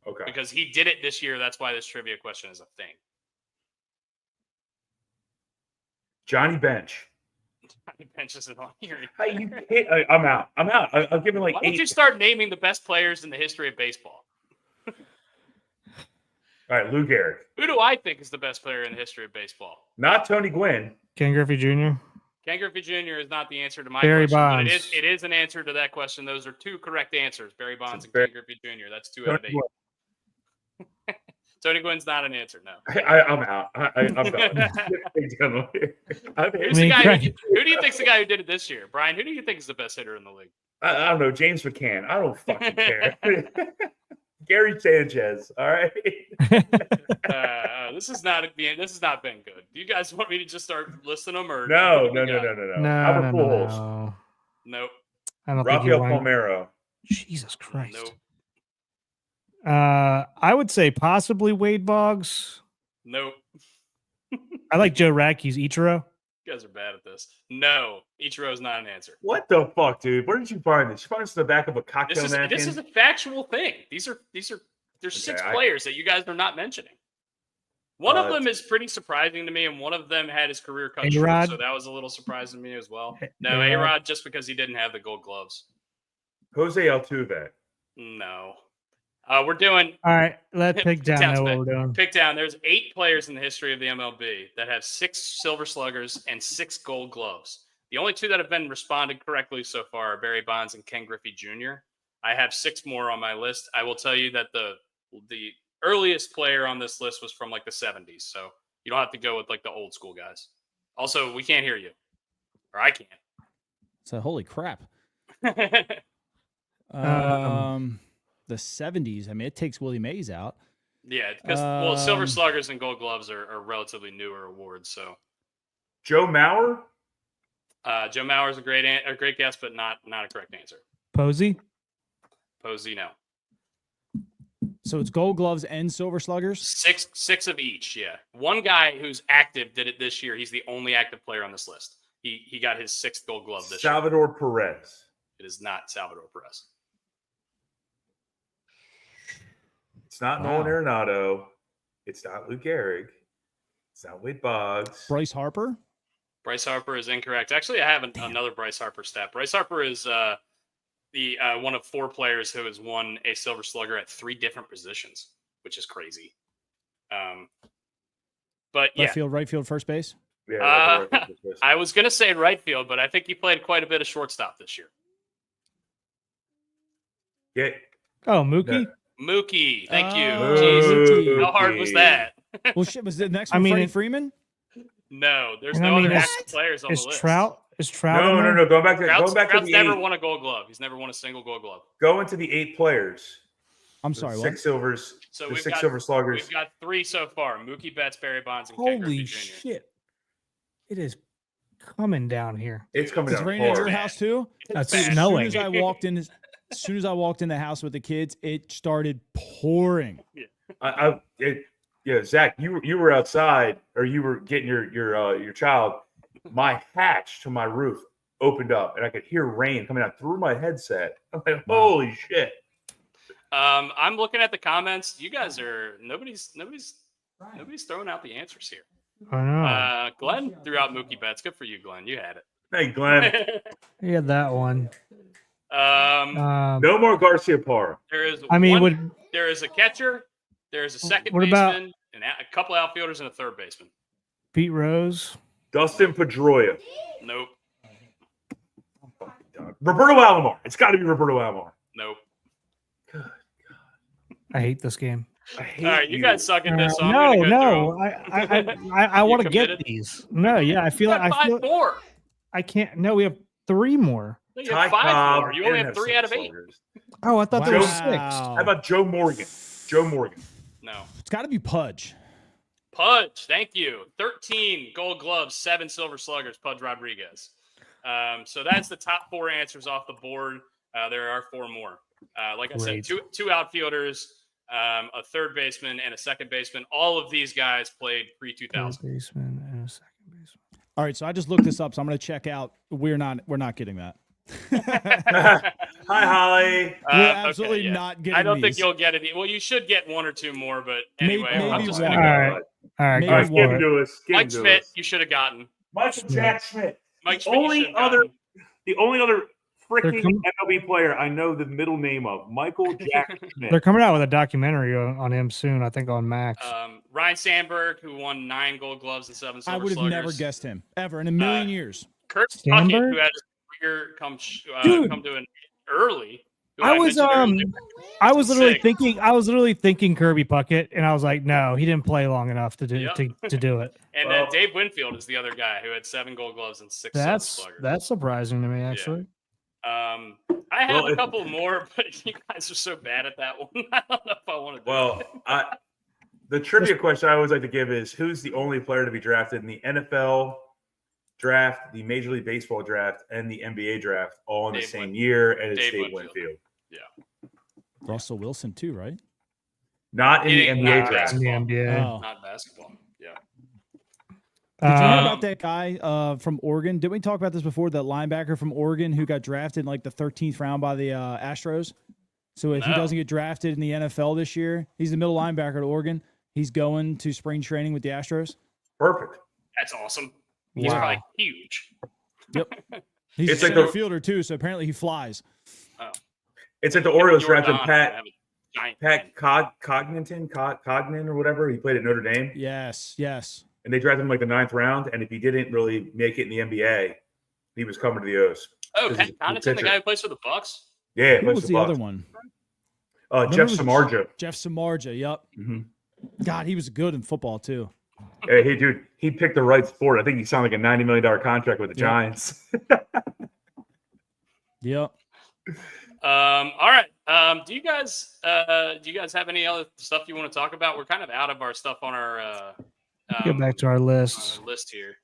Okay. because he did it this year. That's why this trivia question is a thing. Johnny Bench. Bench isn't on here. Hey, you hit. I'm out. I'll give him like Why 8. don't you start naming the best players in the history of baseball? All right, Lou Gehrig. Who do I think is the best player in the history of baseball? Not Tony Gwynn. Ken Griffey Jr. Ken Griffey Jr. is not the answer to my Barry question, Bonds. but it is an answer to that question. Those are 2 correct answers: Barry Bonds and Barry- Ken Griffey Jr. That's 2 out of Tony 8. Gwynn. Tony Gwynn's not an answer. No. I'm out. I'm done. Who's I mean, the guy? Craig- Who do you think's the guy who did it this year, Brian? Who do you think is the best hitter in the league? I don't know. James McCann. I don't fucking care. Gary Sanchez. All right. This has not been good. Do you guys want me to just start listing them or No. what do you got? Albert Pujols. No. Nope. I don't think Rafael you want. Palmeiro. Jesus Christ. Nope. I would say possibly Wade Boggs. Nope. I like Joe Radke's Ichiro. You guys are bad at this. No, Ichiro's not an answer. What the fuck, dude? Where did you find this? You found this in the back of a cocktail napkin? This is a factual thing. There's 6 players that you guys are not mentioning. One of them is pretty surprising to me, and one of them had his career cut short, A-Rod? so that was a little surprising to me as well. No, A-Rod? A-Rod just because he didn't have the Gold Gloves. Jose Altuve. No. We're doing All right, let Pig Down Sounds know what bad. we're doing. pick down. There's 8 players in the history of the MLB that have 6 Silver Sluggers and 6 Gold Gloves. The only 2 that have been responded correctly so far are Barry Bonds and Ken Griffey Jr. I have 6 more on my list. I will tell you that the earliest player on this list was from like the 70s, so you don't have to go with like the old school guys. Also, we can't hear you, or I can't. So holy crap. Um, The 70s. I mean, it takes Willie Mays out. Yeah, because Silver Um, Sluggers and Gold Gloves are relatively newer awards. So Joe Mauer? Joe Mauer is a great guess, but not a correct answer. Posey. Posey, no. So it's Gold Gloves and Silver Sluggers. 6 of each. Yeah, one guy who's active did it this year. He's the only active player on this list. He got his 6th Gold Glove this year. Salvador Perez. It is not Salvador Perez. It's not Wow. Nolan Arenado. It's not Lou Gehrig. It's not Wade Boggs. Bryce Harper. Bryce Harper is incorrect. Actually, I have another Bryce Harper stat. Bryce Harper is the one of 4 players who has won a Silver Slugger at 3 different positions, which is crazy. But yeah, Left field, right field, first base. Yeah, I was going to say right field, but I think he played quite a bit of shortstop this year. yeah. Oh, Mookie. Mookie, thank you. Oh, Jeez, Mookie. how hard was that? Well, shit. Was the next I one mean, Freddie it- Freeman? No, there's And I no mean, other is- active players on Is the list. Trout? Is Trout? No, in no, there? no. Going back to Trout's the never 8. won a Gold Glove. He's never won a single Gold Glove. Going to the 8 players. I'm The sorry. 6 What? silvers. So The we've 6 got silver sluggers. we've got 3 so far: Mookie Betts, Barry Bonds, and Ken Griffey Holy Jr. shit! It is coming down here. It's coming It's down raining at your hard. house too. That's bad. snowing. As soon as I walked in the house with the kids, it started pouring. Yeah, Zach, you were outside, or you were getting your child. My hatch to my roof opened up, and I could hear rain coming out through my headset. I'm like, Wow. holy shit! I'm looking at the comments. You guys are nobody's throwing out the answers here. I know. Glenn threw out Mookie Betts. Good for you, Glenn. You had Hey, Glenn, it. He had that one. no more Garcia Parra. There is. I mean, one, there is a catcher. There is a second What about- baseman, and a couple outfielders, and a third baseman. Pete Rose. Dustin Pedroia. Nope. Roberto Alomar. It's got to be Roberto Alomar. Nope. I hate this game. I hate All right, you guys suck at this. So I'm no, gonna go no. I You want to get committed? these. No, yeah. I feel through. like You got I 5 feel more. I can't. No, we have 3 more. No, you Ty have 5 Cobb. more. You They only didn't have 3 out of 8. sluggers. Oh, I thought there was 6. How about Joe Morgan? Joe Morgan. No. It's got to be Pudge. Pudge, thank you. 13 Gold Gloves, 7 Silver Sluggers. Pudge Rodriguez. So that's the top 4 answers off the board. There are 4 more. Like I said, Great. two outfielders, a third baseman, and a second baseman. All of these guys played pre-2000. Baseman and a second baseman. All right, so I just looked this up, so I'm going to check out. We're not getting that. Hi, Holly. We're absolutely not getting I don't think these. you'll get it. Well, you should get 1 or 2 more, but anyway, Maybe I'm just one. going to All go. right. All right, Maybe go All right, give for him it. to us. Give him Mike to Schmidt, us. you should have gotten. Michael Jack Schmidt. Mike The Schmidt, you only should have gotten. other freaking com- MLB player I know the middle name of, Michael Jack Schmidt. They're coming out with a documentary on him soon. I think on Max. Ryan Sandberg, who won 9 Gold Gloves and 7 Silver I would have Sluggers. never guessed him ever in a million years. Kurt Puckett, Sandberg? who had his career come Dude. to an early. who I was mentioned earlier. I was literally Sick. thinking Kirby Puckett, and I was like, no, he didn't play long enough to do Yep. to do it. And Well- Dave Winfield is the other guy who had 7 Gold Gloves and 6 Silver That's Sluggers. surprising to me, actually. I have Well, a if- couple more, but you guys are so bad at that one. I don't know if I want to do Well, it. the trivia question I always like to give is who's the only player to be drafted in the NFL draft, the Major League Baseball draft, and the NBA draft all in the Dave same Winfield. year, and it's Dave Dave Winfield. Winfield. Russell Wilson too, right? Not in He the didn't NBA not draft. In the NBA. Oh. Not basketball. Yeah. Did you hear Um, about that guy from Oregon? Didn't we talk about this before? That linebacker from Oregon who got drafted in like the 13th round by the Astros. So if he No. doesn't get drafted in the NFL this year, he's the middle linebacker at Oregon. He's going to spring training with the Astros. Perfect. That's awesome. He's Wow. probably huge. He's It's a like center the- fielder too, so apparently he flies. It's like the Him and Orioles Jordan drafted Donovan Pat. have a giant Pat man. Cognan or whatever. He played at Notre Dame, Yes. and they drafted him like the 9th round. And if he didn't really make it in the NBA, he was coming to the O's. Oh, 'Cause Pat he's a good Connaughton, the pitcher. guy who plays for the Bucks. Yeah, Who was the other one? Jeff Samardzija. Jeff Samardzija. Yep. Mhm. God, he was good in football too. Hey, dude, he picked the right sport. I think he signed like a $90 million contract with the Giants. Yep. All right. Do you guys have any other stuff you want to talk about? We're kind of out of our stuff on our Get back to our list. list here.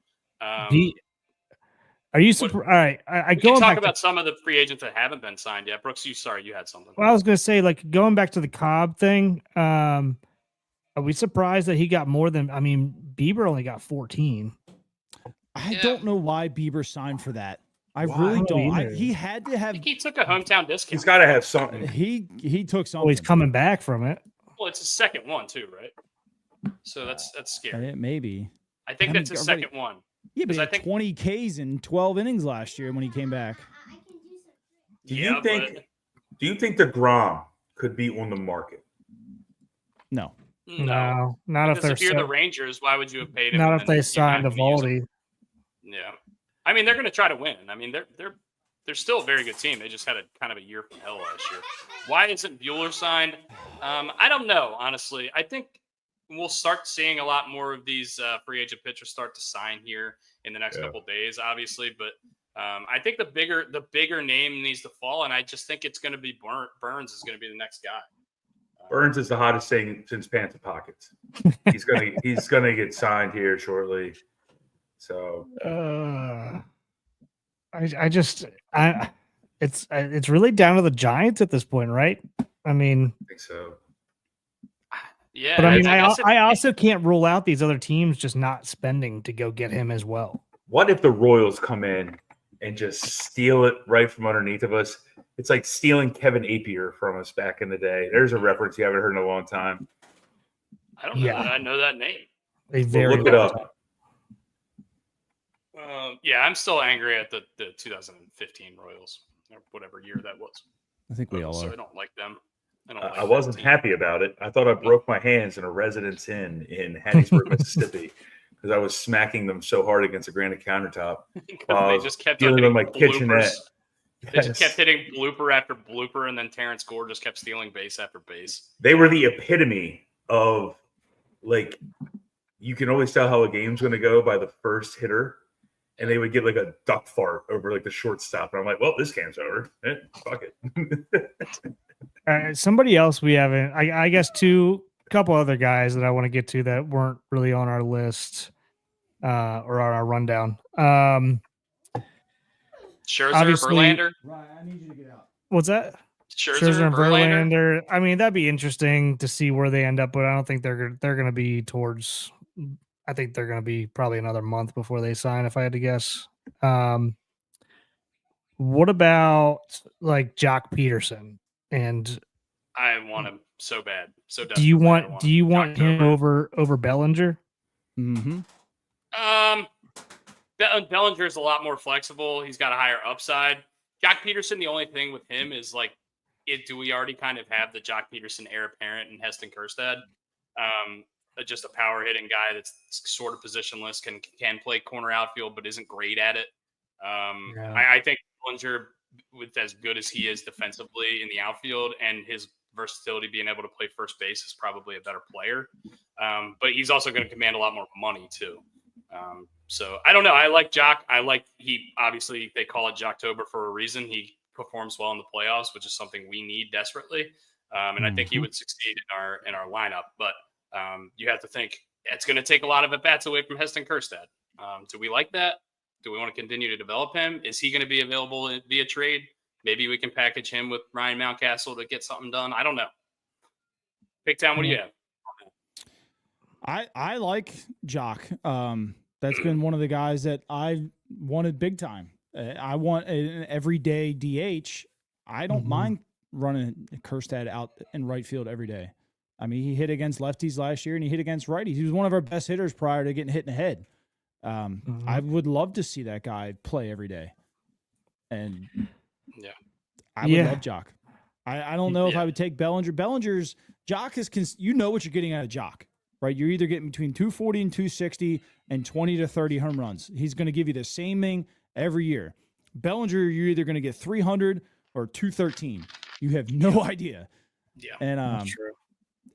Are you surprised? All right, I We can going talk back about some of the free agents that haven't been signed yet. Brooks, you had something. Well, I was going to say, like, going back to the Cobb thing. Are we surprised that he got more than? I mean, Bieber only got 14. I don't know why Bieber signed for that. I Why? really I don't don't. either. He had to I have. think he took a hometown discount. He's got to have something. He took something. Well, he's coming back from it. Well, it's his second one too, right? So that's scary. Maybe. I think I that's mean, his everybody- second one. Yeah, but he I had think- 20 Ks in 12 innings last year when he came back. Do Yeah, you think DeGrom could be on the market? No. No, not if because they're if you're set- the Rangers, why would you have paid him? not and if then they you're signed not gonna use him? Evaldi. Yeah, I mean they're going to try to win. I mean they're still a very good team. They just had a kind of a year from hell last year. Why isn't Bueller signed? I don't know, honestly. I think we'll start seeing a lot more of these free agent pitchers start to sign here in the next couple of days, obviously. But I think the bigger name needs to fall, and I just think it's going to be Burns is going to be the next guy. Burns is the hottest thing since Pants and Pockets. He's gonna get signed here shortly. So it's really down to the Giants at this point, right? I mean, I think so. Yeah, but I mean, guess I also can't rule out these other teams just not spending to go get him as well. What if the Royals come in and just steal it right from underneath of us? It's like stealing Kevin Appier from us back in the day. There's a reference you haven't heard in a long time. I don't know Yeah. that I know that name. They Well, very look it up. Yeah, I'm still angry at the 2015 Royals, or whatever year that was. I think we all So are. I don't like them. I don't. I like that wasn't team. happy about it. I thought I broke my hands in a Residence Inn in Hattiesburg, Mississippi, because I was smacking them so hard against a granite countertop. They just kept dealing hitting with my kitchenette. bloopers. They just kept hitting blooper after blooper, and then Terrence Gore just kept stealing base after base. They were the epitome of, like, you can always tell how a game's going to go by the first hitter, and they would get like a duck fart over like the shortstop, and I'm like, well, this game's over. Fuck it. somebody else we haven't. I guess couple other guys that I want to get to that weren't really on our list or on our rundown. Scherzer, Obviously- Verlander, Right, I need you to get out. What's that? Scherzer, and Verlander. Verlander. I mean, that'd be interesting to see where they end up, but I don't think they're going to be towards. I think they're going to be probably another month before they sign, if I had to guess. What about like Jock Peterson? And I want him so bad, so do you desperately. I want him October. over Bellinger? Mm-hmm. Bellinger is a lot more flexible. He's got a higher upside. Jock Peterson, the only thing with him is like, do we already kind of have the Jock Peterson heir apparent in Heston Kjerstad? Just a power hitting guy that's sort of positionless, can play corner outfield, but isn't great at it. Yeah. I think Bellinger, with as good as he is defensively in the outfield and his versatility being able to play first base, is probably a better player. But he's also going to command a lot more money too. So I don't know. I like Jock. Obviously they call it Jocktober for a reason. He performs well in the playoffs, which is something we need desperately. And I think he would succeed in our lineup. But you have to think it's going to take a lot of at bats away from Heston Kjerstad. Do we like that? Do we want to continue to develop him? Is he going to be available via trade? Maybe we can package him with Ryan Mountcastle to get something done. I don't know. Big Town, what do you have? I like Jock. That's been one of the guys that I wanted big time. I want an everyday DH. I don't mind running Kjerstad out in right field every day. I mean, he hit against lefties last year and he hit against righties. He was one of our best hitters prior to getting hit in the head. I would love to see that guy play every day. And Yeah. I would love Jock. I don't know if Yeah. I would take Bellinger. Bellinger's Jock is you know what you're getting out of Jock, right? You're either getting between 240 and 260 and 20 to 30 home runs. He's going to give you the same thing every year. Bellinger, you're either going to get 300 or 213. You have no idea. Yeah. And That's true.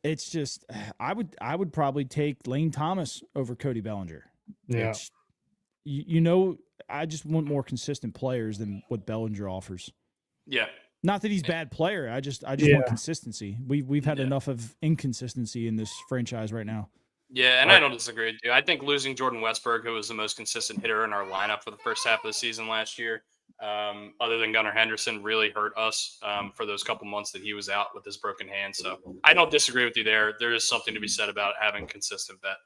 it's just I would probably take Lane Thomas over Cody Bellinger. Yeah. It's, you know, I just want more consistent players than what Bellinger offers. Yeah. Not that he's a bad player. I just Yeah. want consistency. We've had Yeah. enough of inconsistency in this franchise right now. Yeah, and I don't disagree with you. I think losing Jordan Westberg, who was the most consistent hitter in our lineup for the first half of the season last year, other than Gunnar Henderson, really hurt us for those couple months that he was out with his broken hand. So I don't disagree with you there. There is something to be said about having consistent bat.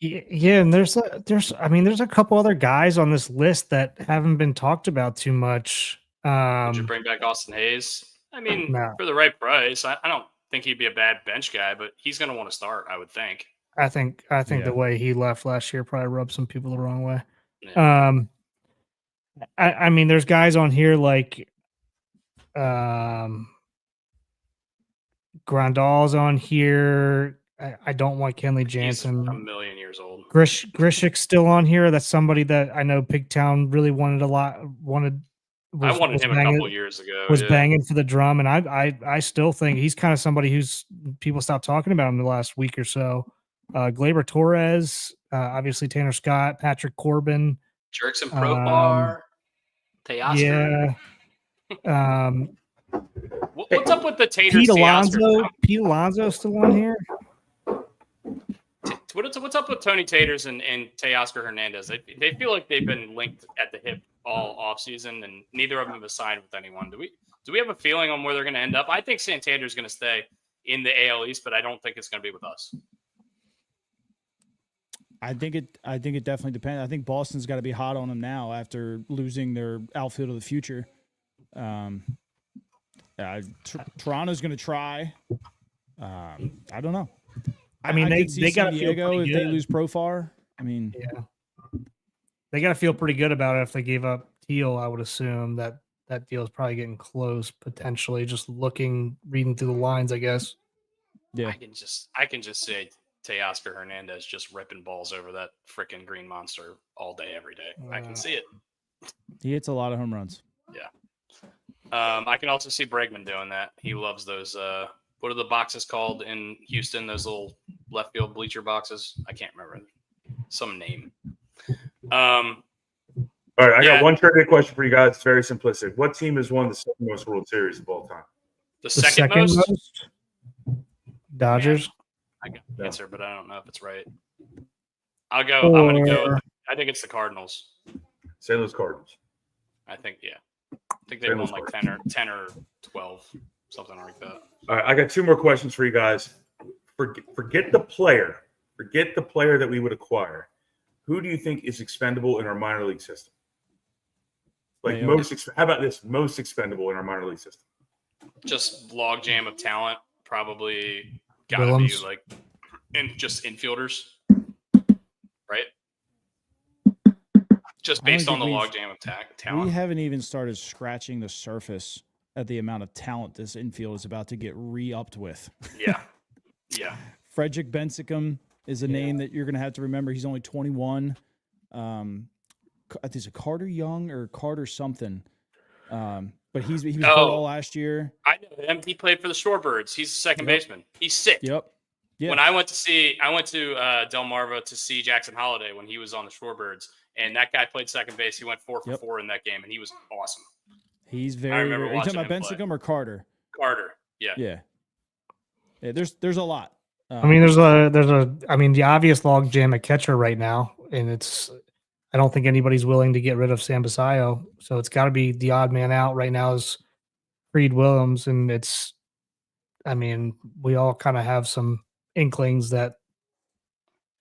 Yeah, and there's a couple other guys on this list that haven't been talked about too much. Would you bring back Austin Hayes? I mean, No. for the right price, I don't think he'd be a bad bench guy, but he's going to want to start, I would think. I think Yeah. the way he left last year probably rubbed some people the wrong way. Yeah. I mean, there's guys on here like Grandal's on here. I don't want Kenley He's Jansen. a million years old. Grishik's still on here. That's somebody that I know Pigtown really wanted a lot. I wanted him a couple years ago. Was yeah. banging for the drum, and I still think he's kind of somebody who's people stopped talking about him the last week or so. Gleyber Torres, obviously Tanner Scott, Patrick Corbin. Jerkson Profar, Teoscar. Yeah. What's up with the Taters? Pete Alonso. Pete Alonso still on here. What's up with Tony Taters and Teoscar Hernandez? They feel like they've been linked at the hip all offseason, and neither of them have signed with anyone. Do we have a feeling on where they're going to end up? I think Santander's going to stay in the AL East, but I don't think it's going to be with us. I think it definitely depends. I think Boston's got to be hot on them now after losing their outfield of the future. Toronto's going to try. I don't know. I mean, could see they got San to feel Diego pretty if they good. lose Profar. I mean, Yeah, they got to feel pretty good about it if they gave up Teal. I would assume that deal is probably getting close potentially. Just reading through the lines, I guess. yeah. I can just say Teoscar Hernandez just ripping balls over that freaking green monster all day, every day. I can see it. He hits a lot of home runs. I can also see Bregman doing that. He loves those. What are the boxes called in Houston? Those little left field bleacher boxes. I can't remember some name. All right, I got one trivia question for you guys. It's very simplistic. What team has won the second most World Series of all time? The second most? Dodgers. I got the answer, but I don't know if it's right. I'm going to go. I think it's the Cardinals. St. Louis Cardinals. I think they won like 10 or 12, something like that. All right, I got two more questions for you guys. Forget the player. Forget the player that we would acquire. Who do you think is expendable in our minor league system? Like how about this? Most expendable in our minor league system. Just logjam of talent, probably got to be like, and just infielders, right? Just based on the logjam of talent. We haven't even started scratching the surface at the amount of talent this infield is about to get re-upped with. Yeah. Frederick Bensicum is a name that you're going to have to remember. He's only 21. I think it's a Carter Young or Carter something. But he was hurt all last year. I know him. He played for the Shorebirds. He's a second baseman. He's sick. Yep. Yeah. When I went to Delmarva to see Jackson Holiday when he was on the Shorebirds, and that guy played second base. He went 4 for 4 in that game, and he was awesome. He's very. I remember Are you talking watching about him Bensicum or Carter? Carter. Yeah. Yeah. There's a lot. I mean, the obvious log jam at catcher right now, and I don't think anybody's willing to get rid of Sam Basayo, so it's got to be the odd man out right now is Creed Williams, and we all kind of have some inklings that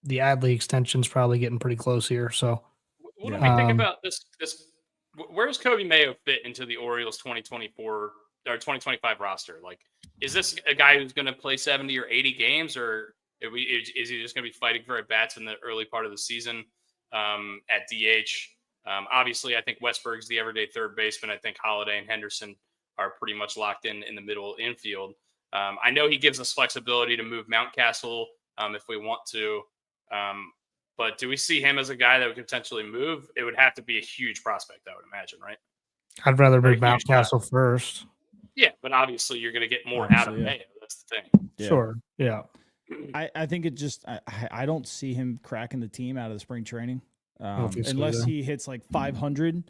the Adley extension's probably getting pretty close here. So, what do we think about this? Where does Kobe Mayo fit into the Orioles 2024 or 2025 roster? Like, is this a guy who's going to play 70 or 80 games, or is he just going to be fighting for at bats in the early part of the season at DH? Obviously, I think Westberg's the everyday third baseman. I think Holiday and Henderson are pretty much locked in the middle infield. I know he gives us flexibility to move Mountcastle if we want to. But do we see him as a guy that would potentially move? It would have to be a huge prospect, I would imagine, right? I'd rather Very move huge Mountcastle first. Yeah, but obviously you're going to get more out of Obviously, yeah. Mayo. That's the thing. Yeah. Sure. Yeah. I think it just I don't see him cracking the team out of the spring training don't think so unless either. he hits like 500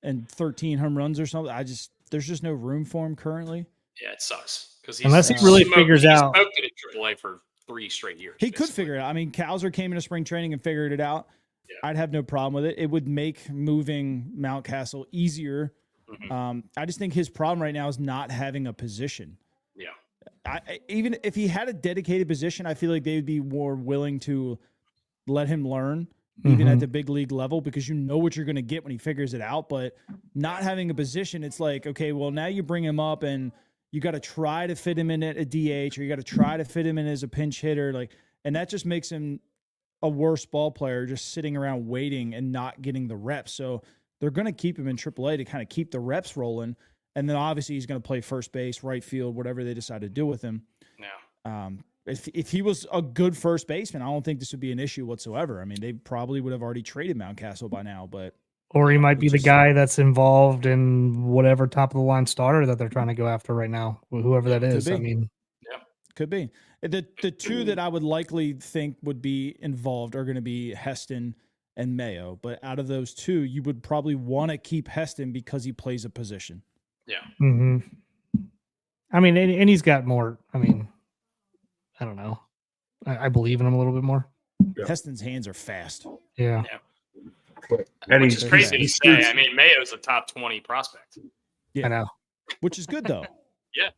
and 13 home runs or something. There's just no room for him currently. Yeah, it sucks because Unless he really figures out. He smoked it at AAA for 3 straight years. He could basically. figure it out. I mean, Kowser came into spring training and figured it out. Yeah. I'd have no problem with it. It would make moving Mountcastle easier. Mhm. I just think his problem right now is not having a position. Yeah. Even if he had a dedicated position, I feel like they would be more willing to let him learn, even at Mhm. the big league level, because you know what you're going to get when he figures it out. But not having a position, it's like, okay, well, now you bring him up and you got to try to fit him in at a DH, or you got to try to fit him in as a pinch hitter. And that just makes him a worse ball player, just sitting around waiting and not getting the reps. So they're going to keep him in AAA to kind of keep the reps rolling. And then obviously he's going to play first base, right field, whatever they decide to do with him. Yeah. If he was a good first baseman, I don't think this would be an issue whatsoever. I mean, they probably would have already traded Mountcastle by now, but Or he might be the Just- guy that's involved in whatever top of the line starter that they're trying to go after right now, whoever that is. I be. mean, could be. The two that I would likely think would be involved are going to be Heston and Mayo. But out of those two, you would probably want to keep Heston because he plays a position. Yeah. mhm. I mean, and he's got more. I mean, I don't know. I believe in him a little bit more. Yeah. Heston's hands are fast. Yeah. And Which he's is crazy to he say. shoots- I mean, Mayo's a top 20 prospect. Yeah. I know. Which is good, though. Yeah.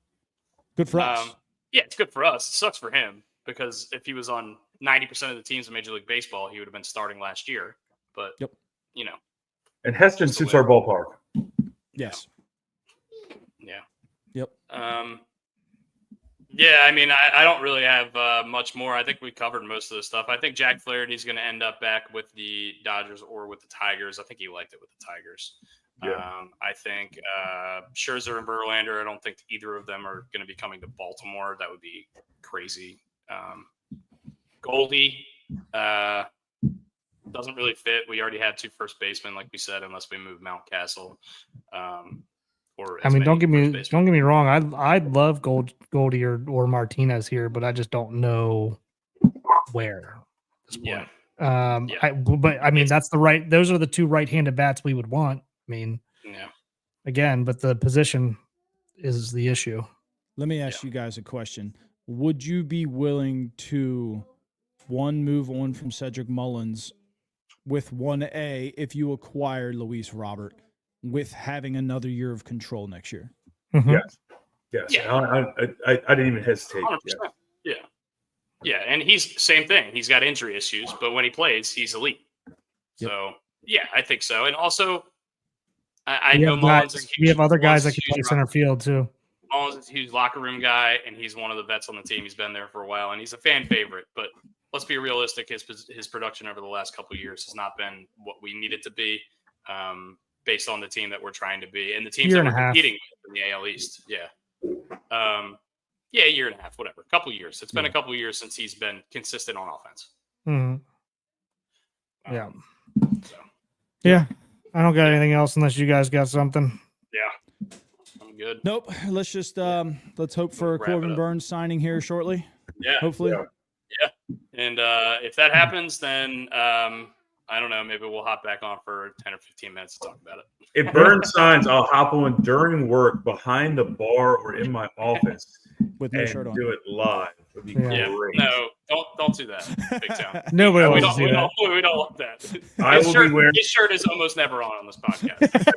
Good for us. Yeah, it's good for us. It sucks for him because if he was on 90% of the teams in Major League Baseball, he would have been starting last year. But, Yep. you know, and Heston suits our ballpark. Yes. yeah. Yep. Yeah, I mean, I don't really have much more. I think we covered most of the stuff. I think Jack Flaherty's going to end up back with the Dodgers or with the Tigers. I think he liked it with the Tigers. Yeah. I think Scherzer and Verlander, I don't think either of them are going to be coming to Baltimore. That would be crazy. Goldie doesn't really fit. We already have 2 first basemen, like we said, unless we move Mountcastle. Or I mean, don't get me wrong. I'd love Goldie or Martinez here, but I just don't know where. At this Yeah. point. Yeah. But I mean, those are the 2 right-handed bats we would want. I mean, Yeah. again, but the position is the issue. Let me ask you guys a question. Would you be willing to move on from Cedric Mullins with 1A if you acquired Luis Robert with having another year of control next year? Mhm. Yes. Yes. Yeah. I didn't even hesitate. 100%. Yeah. Yeah. And he's same thing. He's got injury issues, but when he plays, he's elite. Yep. So, yeah, I think so. And also, I We know have Mullins guys- is we have other guys that Mullins is can play huge. center field too. Mullins is a huge locker room guy, and he's one of the vets on the team. He's been there for a while, and he's a fan favorite. But let's be realistic. His production over the last couple of years has not been what we need it to be, based on the team that we're trying to be and the teams Year that and we're a half. competing with in the AL East. Yeah. Yeah, a year and a half, whatever. A couple years. It's been a couple years since he's been consistent on offense. Mhm. Yeah. So, Yeah. I don't got anything else unless you guys got something. yeah. I'm good. Nope. Let's just let's hope for a Wrap it Corbin up. Burns signing here shortly. Yeah. Hopefully. Yeah. And if that happens, then I don't know. Maybe we'll hop back on for 10 or 15 minutes to talk about it. If Burns signs, I'll hop on during work behind the bar or in my office With no and shirt on. do it live. It'd be Yeah. Yeah. great. No, don't do that. Big Town. Nobody We wants to don't, see that. we don't want that. I will be wearing. His shirt is almost never on this podcast.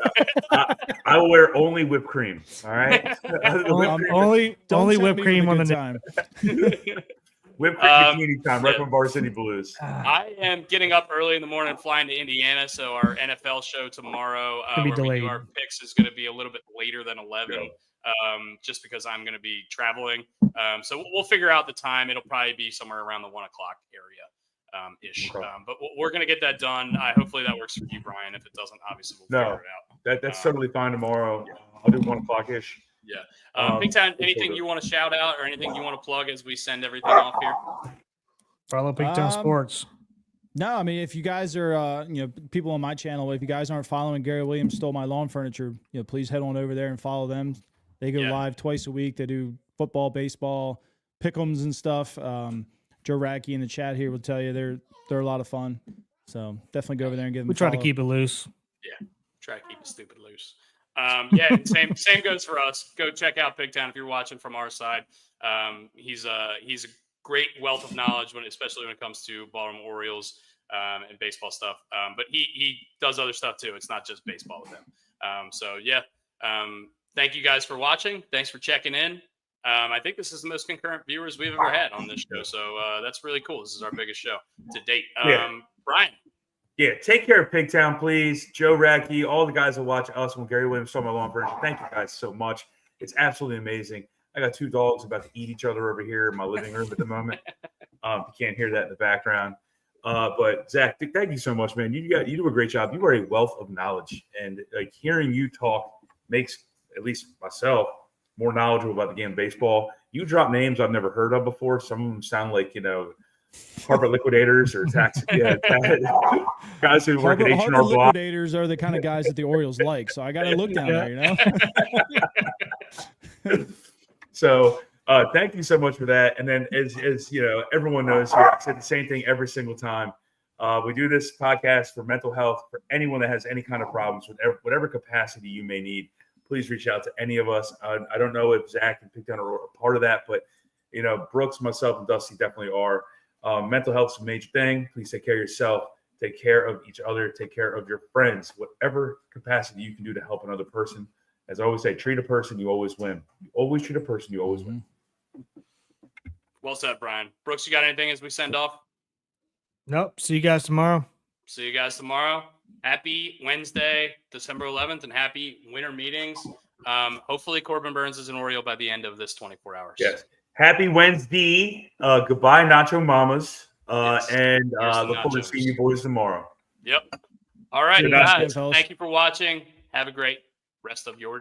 I will wear only whipped cream. All right. The whipped cream- Only Don't only tempt whipped me cream with on a the good time. whipped cream bikini time, right yeah. from Varsity Blues. I am getting up early in the morning, flying to Indiana. So our NFL show tomorrow, Gonna be where we do delayed. our picks, is going to be a little bit later than 11, just because I'm going to be traveling. So we'll figure out the time. It'll probably be somewhere around the 1 o'clock area, ish. Okay. But we're going to get that done. Hopefully that works for you, Brian. If it doesn't, obviously we'll No. figure it out. That's totally fine tomorrow. I'll do 1 o'clock ish. Yeah. Um, Pigtown, before anything the- you want to shout out or anything you want to plug as we send everything off here? Follow Pigtown Um, Sports. No, I mean, if you guys are, people on my channel, if you guys aren't following Gary Williams Stole My Lawn Furniture, please head on over there and follow them. They go Yeah. live twice a week. They do football, baseball, pick'ems and stuff. Joe Radke in the chat here will tell you they're a lot of fun. So definitely go over there and give them. We try to follow. keep it loose. Try to keep it stupid loose. Yeah, and same goes for us. Go check out Pigtown if you're watching from our side. He's a great wealth of knowledge especially when it comes to Baltimore Orioles and baseball stuff. But he does other stuff too. It's not just baseball with him. Thank you guys for watching. Thanks for checking in. I think this is the most concurrent viewers we've ever had on this show. So that's really cool. This is our biggest show to date. Brian. Yeah, take care of Pigtown, please. Joe Radke, all the guys that watch us when Gary Williams Stole My Lawn Furniture. Thank you guys so much. It's absolutely amazing. I got 2 dogs about to eat each other over here in my living room at the moment. You can't hear that in the background. But Zach, thank you so much, man. You do a great job. You are a wealth of knowledge, and like hearing you talk makes at least myself more knowledgeable about the game of baseball. You drop names I've never heard of before. Some of them sound like carpet liquidators or tax guys who work at H&R Harbor Block. liquidators are the kind of guys that the Orioles like. So I got to look down there, So thank you so much for that. And then as everyone knows here, I said the same thing every single time. We do this podcast for mental health, for anyone that has any kind of problems with whatever capacity you may need. Please reach out to any of us. I don't know if Zach and Pigtown are a part of that, but Brooks, myself, and Dusty definitely are. Mental health is a major thing. Please take care of yourself. Take care of each other. Take care of your friends. Whatever capacity you can do to help another person. As I always say, treat a person, you always win. You always treat a person, you always win. Well said, Brian. Brooks, you got anything as we send off? Nope. See you guys tomorrow. See you guys tomorrow. Happy Wednesday, December 11th, and happy winter meetings. Hopefully Corbin Burns is an Oriole by the end of this 24 hours. Yes. Happy Wednesday. Goodbye, Nacho Mamas. Yes. And Here's the look forward to nachos. seeing you boys tomorrow. Yep. All right, Good guys. night. Thank you for watching. Have a great rest of your